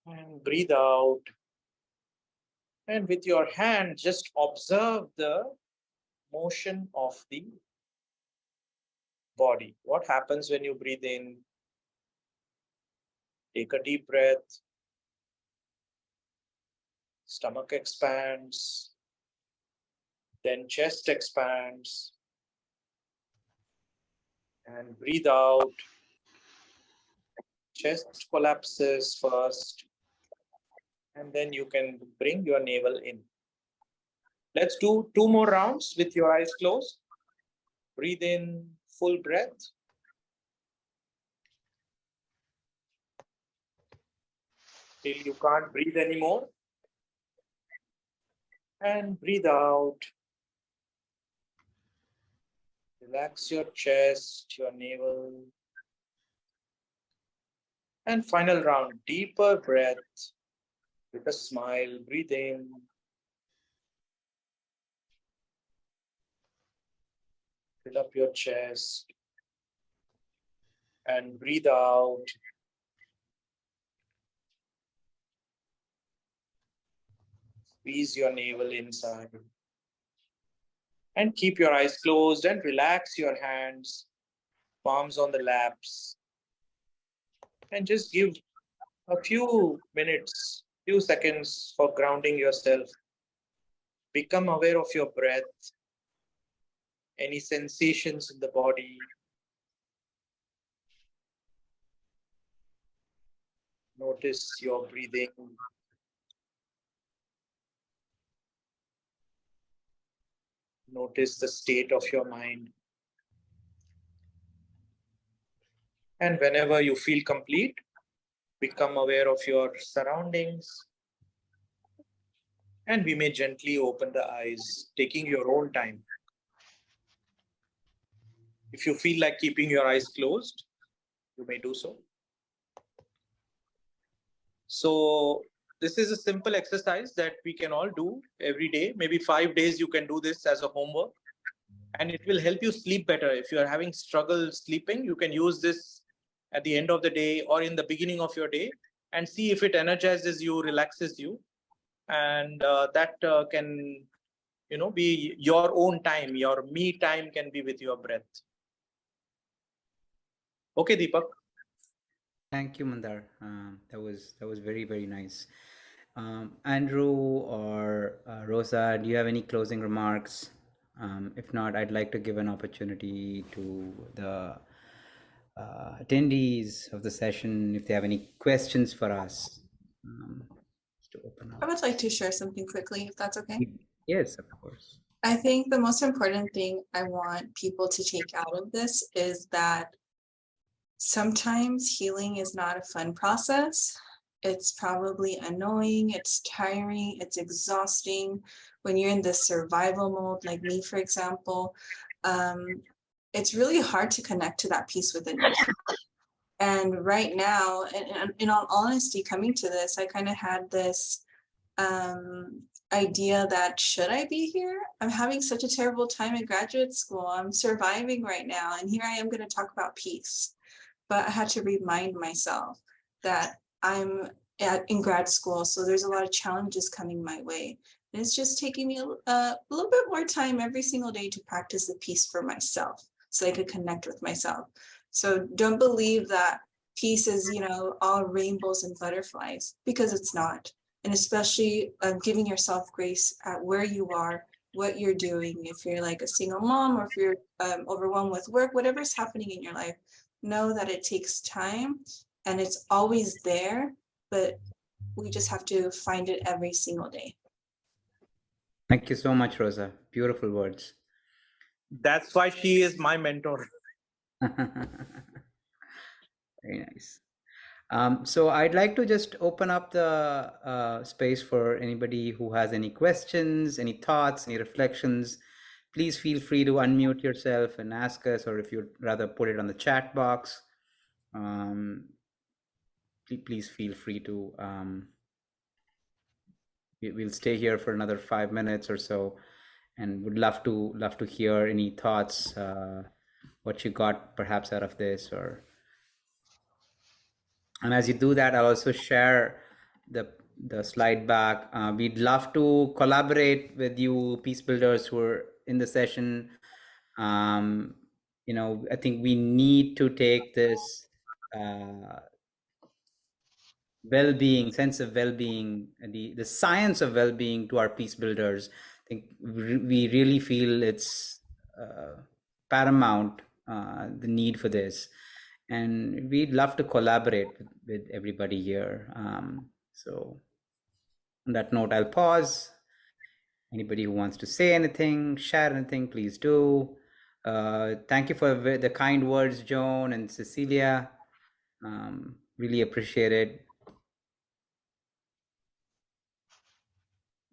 [SPEAKER 2] And breathe out. And with your hand, just observe the motion of the body. What happens when you breathe in? Take a deep breath. Stomach expands. Then chest expands. And breathe out. Chest collapses first. And then you can bring your navel in. Let's do 2 more rounds with your eyes closed. Breathe in, full breath. Till you can't breathe anymore. And breathe out. Relax your chest, your navel. And final round, deeper breath with a smile. Breathe in. Fill up your chest. And breathe out. Squeeze your navel inside. And keep your eyes closed and relax your hands, palms on the laps. And just give a few minutes, few seconds for grounding yourself. Become aware of your breath, any sensations in the body. Notice your breathing. Notice the state of your mind. And whenever you feel complete, become aware of your surroundings. And we may gently open the eyes, taking your own time. If you feel like keeping your eyes closed, you may do so. So this is a simple exercise that we can all do every day. Maybe 5 days you can do this as a homework. And it will help you sleep better. If you are having struggle sleeping, you can use this at the end of the day or in the beginning of your day and see if it energizes you, relaxes you. And that can, be your own time. Your me time can be with your breath. Okay, Deepak.
[SPEAKER 1] Thank you, Mandar. That was very, very nice. Andrew or Rosa, do you have any closing remarks? If not, I'd like to give an opportunity to the attendees of the session if they have any questions for us to open
[SPEAKER 3] I
[SPEAKER 1] up.
[SPEAKER 3] would like to share something quickly, if that's okay.
[SPEAKER 1] Yes, of course.
[SPEAKER 3] I think the most important thing I want people to take out of this is that sometimes healing is not a fun process. It's probably annoying, it's tiring, it's exhausting. When you're in this survival mode, like me, for example, it's really hard to connect to that peace within yourself. And right now, and in all honesty, coming to this, I kind of had this idea that should I be here? I'm having such a terrible time in graduate school. I'm surviving right now. And here I am going to talk about peace. But I had to remind myself that I'm in grad school, so there's a lot of challenges coming my way. And it's just taking me a little bit more time every single day to practice the peace for myself so I could connect with myself. So don't believe that peace is, you know, all rainbows and butterflies, because it's not. And especially giving yourself grace at where you are, what you're doing. If you're like a single mom, or if you're overwhelmed with work, whatever's happening in your life, know that it takes time and it's always there, but we just have to find it every single day.
[SPEAKER 1] Thank you so much, Rosa. Beautiful words.
[SPEAKER 2] That's why she is my mentor.
[SPEAKER 1] Very nice. So I'd like to just open up the space for anybody who has any questions, any thoughts, any reflections. Please feel free to unmute yourself and ask us, or if you'd rather put it on the chat box, please feel free to. We'll stay here for another 5 minutes or so, and would love to hear any thoughts, what you got perhaps out of this, or. And as you do that, I'll also share the slide back. We'd love to collaborate with you, peace builders who are in the session. You know, I think we need to take this well-being, sense of well-being, the science of well-being to our peace builders. I think we really feel it's paramount, the need for this. And we'd love to collaborate with everybody here. So on that note, I'll pause. Anybody who wants to say anything, share anything, please do. Thank you for the kind words, Joan and Cecilia. Really appreciate it.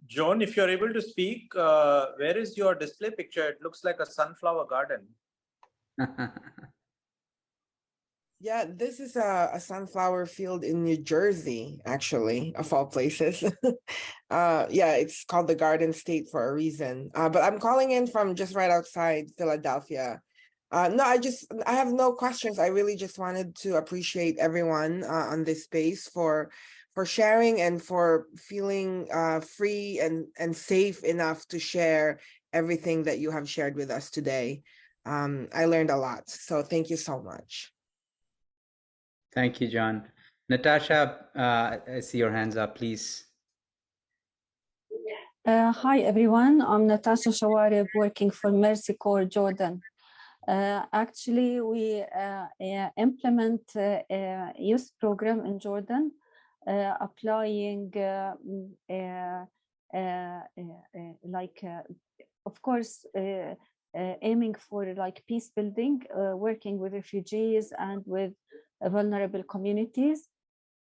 [SPEAKER 2] Joan, if you're able to speak, where is your display picture? It looks like a sunflower garden.
[SPEAKER 19] Yeah, this is a sunflower field in New Jersey, actually, of all places. Yeah, it's called the Garden State for a reason. But I'm calling in from just right outside Philadelphia. No, I have no questions. I really just wanted to appreciate everyone on this space for sharing and for feeling free and safe enough to share everything that you have shared with us today. I learned a lot, so thank you so much.
[SPEAKER 1] Thank you, John. Natasha, I see your hands up, please.
[SPEAKER 20] Hi, everyone. I'm Natasha Shawareb, working for Mercy Corps Jordan. Actually, we implement a youth program in Jordan, applying of course, aiming for like peace building, working with refugees and with vulnerable communities.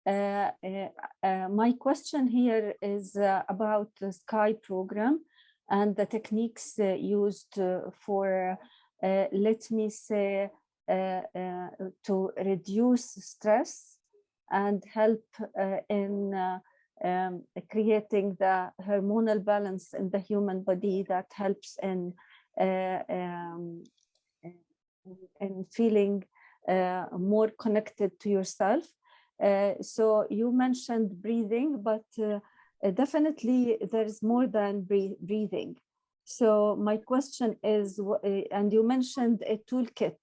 [SPEAKER 20] My question here is about the SKY program and the techniques used for, let me say, to reduce stress and help in creating the hormonal balance in the human body that helps in feeling more connected to yourself. So you mentioned breathing, but definitely there's more than breathing. So my question is, and you mentioned a toolkit,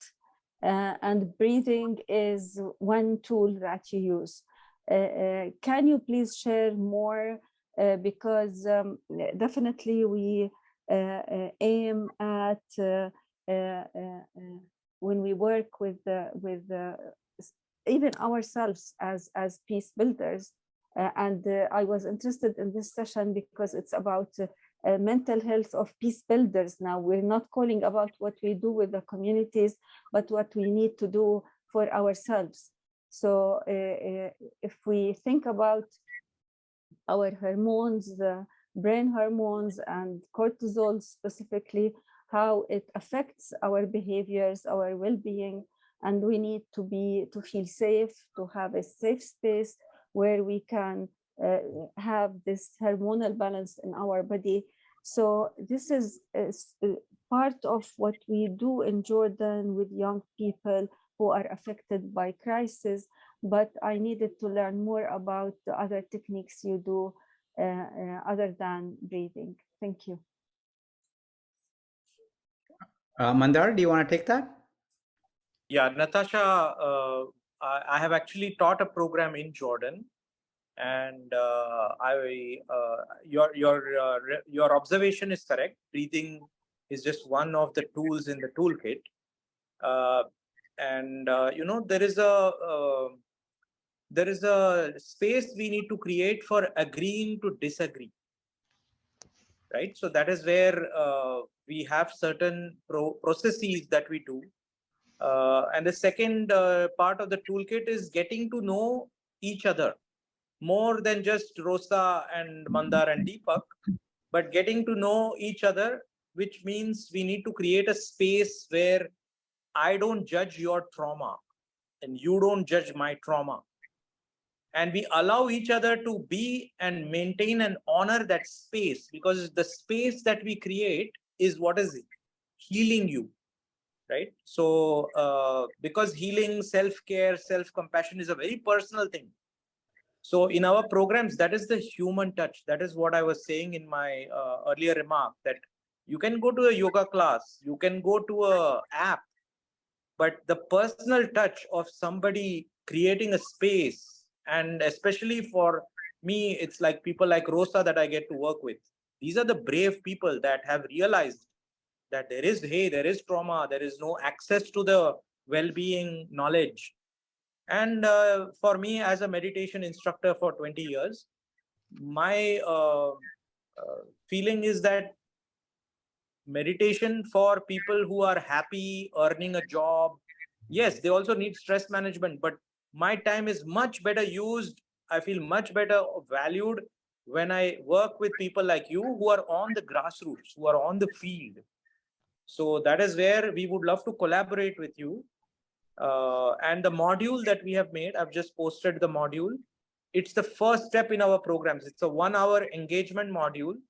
[SPEAKER 20] and breathing is one tool that you use. Can you please share more? Because definitely we aim at when we work with even ourselves as peace builders. And I was interested in this session because it's about mental health of peace builders. Now we're not calling about what we do with the communities, but what we need to do for ourselves. So if we think about our hormones, the brain hormones and cortisol specifically, how it affects our behaviors, our well-being, and we need to feel safe, to have a safe space where we can have this hormonal balance in our body. So this is part of what we do in Jordan with young people who are affected by crisis, but I needed to learn more about the other techniques you do other than breathing. Thank you.
[SPEAKER 1] Mandar, do you want to take that?
[SPEAKER 2] Yeah, Natasha, I have actually taught a program in Jordan, and your observation is correct. Breathing is just one of the tools in the toolkit, you know, there is a space we need to create for agreeing to disagree, right? So that is where we have certain processes that we do. And the second part of the toolkit is getting to know each other more than just Rosa and Mandar and Deepak, but getting to know each other, which means we need to create a space where I don't judge your trauma and you don't judge my trauma. And we allow each other to be and maintain and honor that space, because the space that we create is what is healing you, right? So because healing, self-care, self-compassion is a very personal thing. So in our programs, that is the human touch. That is what I was saying in my earlier remark, that you can go to a yoga class, you can go to a app, but the personal touch of somebody creating a space, and especially for me, it's like people like Rosa that I get to work with. These are the brave people that have realized that there is trauma, there is no access to the well-being knowledge. And for me, as a meditation instructor for 20 years, my feeling is that meditation for people who are happy, earning a job, yes, they also need stress management, but my time is much better used. I feel much better valued when I work with people like you who are on the grassroots, who are on the field. So that is where we would love to collaborate with you. And the module that we have made, I've just posted the module. It's the first step in our programs. It's a 1-hour engagement module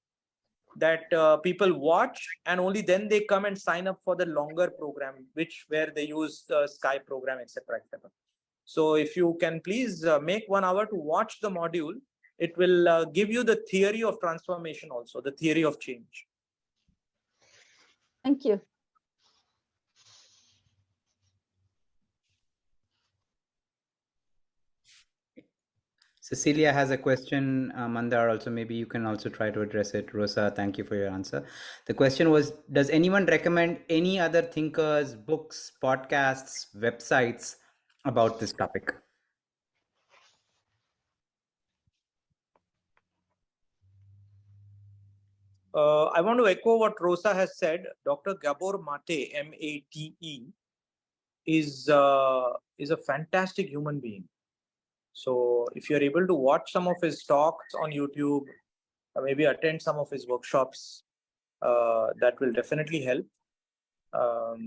[SPEAKER 2] that people watch, and only then they come and sign up for the longer program, where they use the Sky program, etc., etc. So if you can please make 1 hour to watch the module, it will give you the theory of transformation, also the theory of change.
[SPEAKER 20] Thank you.
[SPEAKER 1] Cecilia has a question, Mandar, also maybe you can also try to address it. Rosa, thank you for your answer. The question was, does anyone recommend any other thinkers, books, podcasts, websites about this topic?
[SPEAKER 2] I want to echo what Rosa has said. Dr. Gabor Mate, M-A-T-E, is a fantastic human being. So if you're able to watch some of his talks on YouTube, or maybe attend some of his workshops, that will definitely help. Our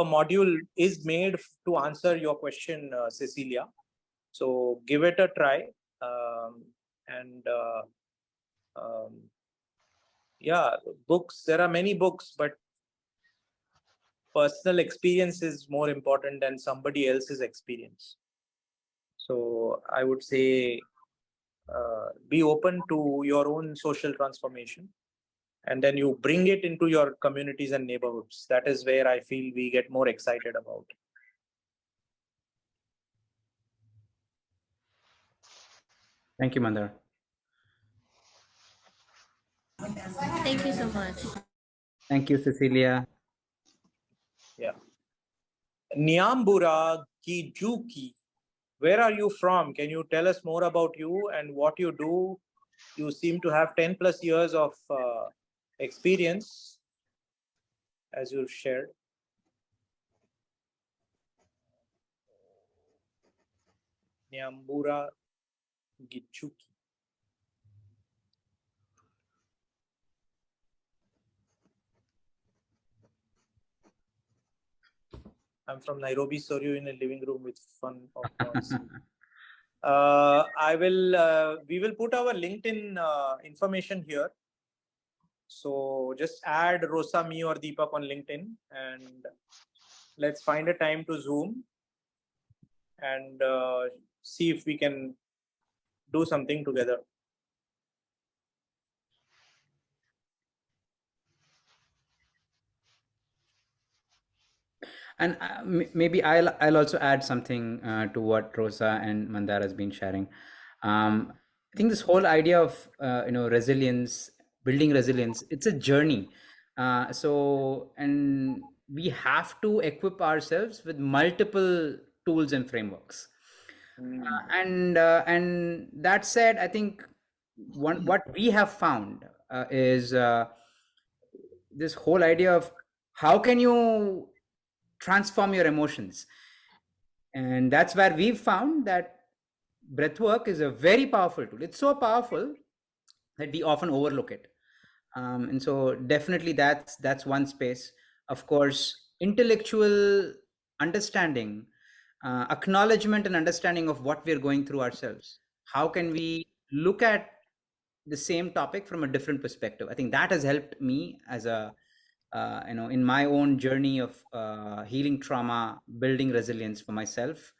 [SPEAKER 2] module is made to answer your question, Cecilia. So give it a try. Yeah, books, there are many books, but personal experience is more important than somebody else's experience. So I would say be open to your own social transformation, and then you bring it into your communities and neighborhoods. That is where I feel we get more excited about.
[SPEAKER 1] Thank you, Mandar.
[SPEAKER 21] Thank you so much.
[SPEAKER 1] Thank you, Cecilia.
[SPEAKER 2] Yeah. Nyambura Kijuki, where are you from? Can you tell us more about you and what you do? You seem to have 10 plus years of experience, as you shared. Nyambura Gichuki. I'm from Nairobi, so you're in a living room with fun of noise. We will put our LinkedIn information here. So just add Rosa, me or Deepak on LinkedIn and let's find a time to Zoom and see if we can do something together.
[SPEAKER 1] And maybe I'll also add something to what Rosa and Mandar has been sharing. I think this whole idea of resilience, building resilience, it's a journey. And we have to equip ourselves with multiple tools and frameworks. And that said, I think what we have found is this whole idea of how can you transform your emotions. And that's where we've found that breathwork is a very powerful tool. It's so powerful that we often overlook it. And so definitely that's one space. Of course, intellectual understanding, acknowledgement and understanding of what we're going through ourselves. How can we look at the same topic from a different perspective? I think that has helped me as a in my own journey of healing trauma, building resilience for myself,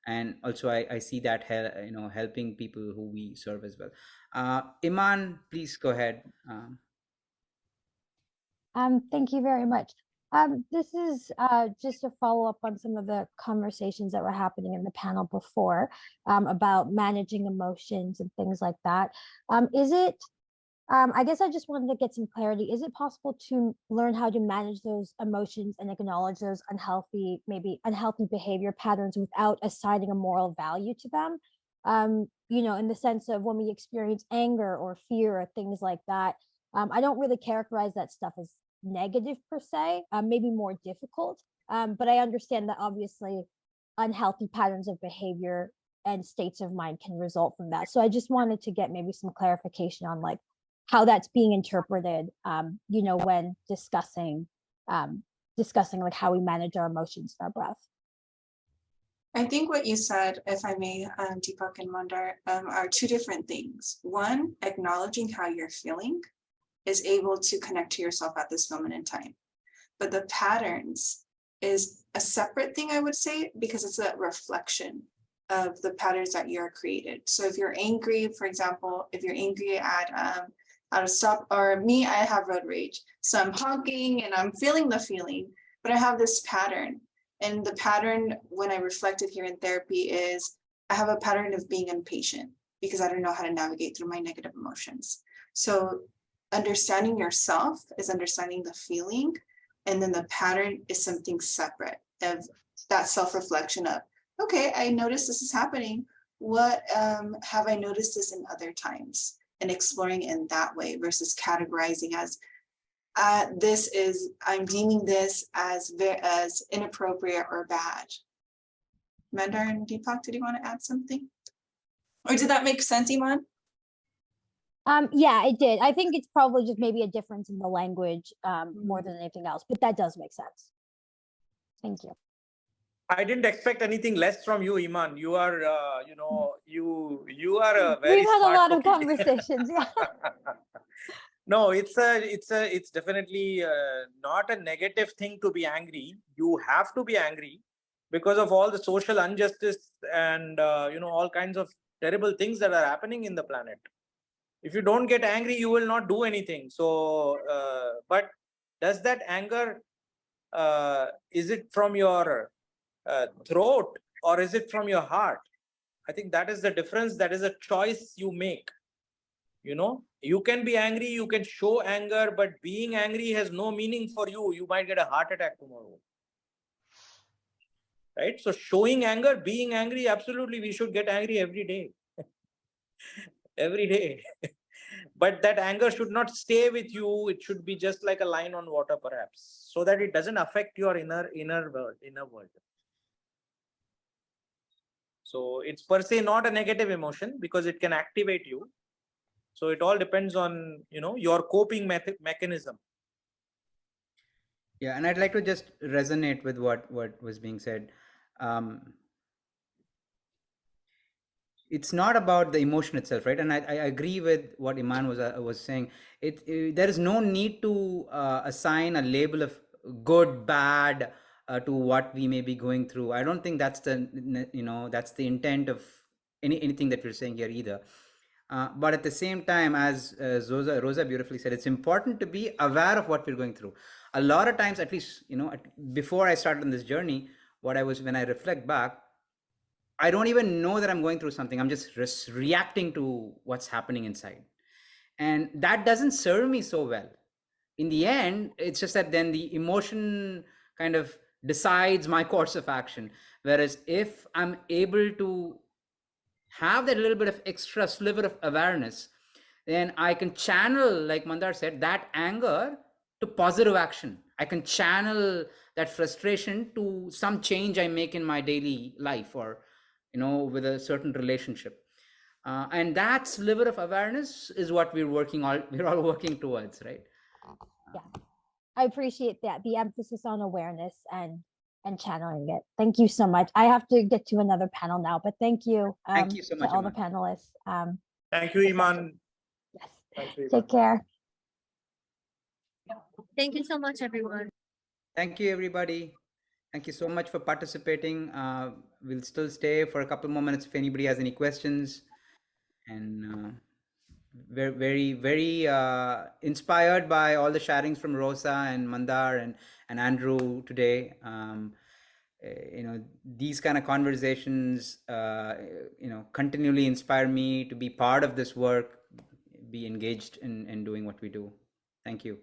[SPEAKER 1] and also I see that helping people who we serve as well. Iman, please go ahead.
[SPEAKER 21] Thank you very much. This is just a follow-up on some of the conversations that were happening in the panel before about managing emotions and things like that. I guess I just wanted to get some clarity. Is it possible to learn how to manage those emotions and acknowledge those unhealthy behavior patterns without assigning a moral value to them? In the sense of when we experience anger or fear or things like that, I don't really characterize that stuff as negative per se, maybe more difficult. But I understand that obviously unhealthy patterns of behavior and states of mind can result from that. So I just wanted to get maybe some clarification on how that's being interpreted, when discussing how we manage our emotions and our breath.
[SPEAKER 3] I think what you said, if I may, Deepak and Mandar, are two different things. One, acknowledging how you're feeling is able to connect to yourself at this moment in time. But the patterns is a separate thing, I would say, because it's a reflection of the patterns that you're created. So if you're angry, for example, if you're angry at a stop, or me, I have road rage. So I'm honking and I'm feeling the feeling, but I have this pattern. And the pattern, when I reflected here in therapy, is I have a pattern of being impatient because I don't know how to navigate through my negative emotions. So understanding yourself is understanding the feeling, and then the pattern is something separate of that self-reflection of, okay, I noticed this is happening. What have I noticed this in other times? And exploring in that way versus categorizing as I'm deeming this as inappropriate or bad. Mandar and Deepak, did you want to add something? Or did that make sense, Iman?
[SPEAKER 21] Yeah, it did. I think it's probably just maybe a difference in the language more than anything else, but that does make sense. Thank you.
[SPEAKER 2] I didn't expect anything less from you, Iman. You are, you are a very.
[SPEAKER 21] We've had a lot of conversations. Yeah.
[SPEAKER 2] No, it's definitely not a negative thing to be angry. You have to be angry because of all the social injustice and all kinds of terrible things that are happening in the planet. If you don't get angry, you will not do anything. So, but does that anger, is it from your throat or is it from your heart? I think that is the difference. That is a choice you make. You know, you can be angry, you can show anger, but being angry has no meaning for you. You might get a heart attack tomorrow. Right? So showing anger, being angry, absolutely, we should get angry every day. Every day. But that anger should not stay with you. It should be just like a line on water, perhaps, so that it doesn't affect your inner world. So it's per se not a negative emotion because it can activate you. So it all depends on, you know, your coping mechanism.
[SPEAKER 1] Yeah, and I'd like to just resonate with what was being said. It's not about the emotion itself, right? And I agree with what Iman was saying. There is no need to assign a label of good, bad to what we may be going through. I don't think that's that's the intent of anything that we're saying here either. But at the same time, as Rosa beautifully said, it's important to be aware of what we're going through. A lot of times, at least, before I started on this journey, when I reflect back, I don't even know that I'm going through something. I'm just reacting to what's happening inside. And that doesn't serve me so well. In the end, it's just that then the emotion kind of decides my course of action. Whereas if I'm able to have that little bit of extra sliver of awareness, then I can channel, like Mandar said, that anger to positive action. I can channel that frustration to some change I make in my daily life, or with a certain relationship. And that sliver of awareness is what we're all working towards, right?
[SPEAKER 21] Yeah, I appreciate that, the emphasis on awareness and channeling it. Thank you so much. I have to get to another panel now, but thank you,
[SPEAKER 1] thank you so much,
[SPEAKER 21] to all
[SPEAKER 1] Iman.
[SPEAKER 21] the panelists.
[SPEAKER 2] Thank you, Iman.
[SPEAKER 21] Yes.
[SPEAKER 2] Thank you,
[SPEAKER 21] Take care. Thank you so much, everyone.
[SPEAKER 1] Thank you, everybody. Thank you so much for participating. We'll still stay for a couple more minutes if anybody has any questions. And we're very, very inspired by all the sharings from Rosa and Mandar and Andrew today. These kind of conversations, continually inspire me to be part of this work, be engaged in doing what we do. Thank you.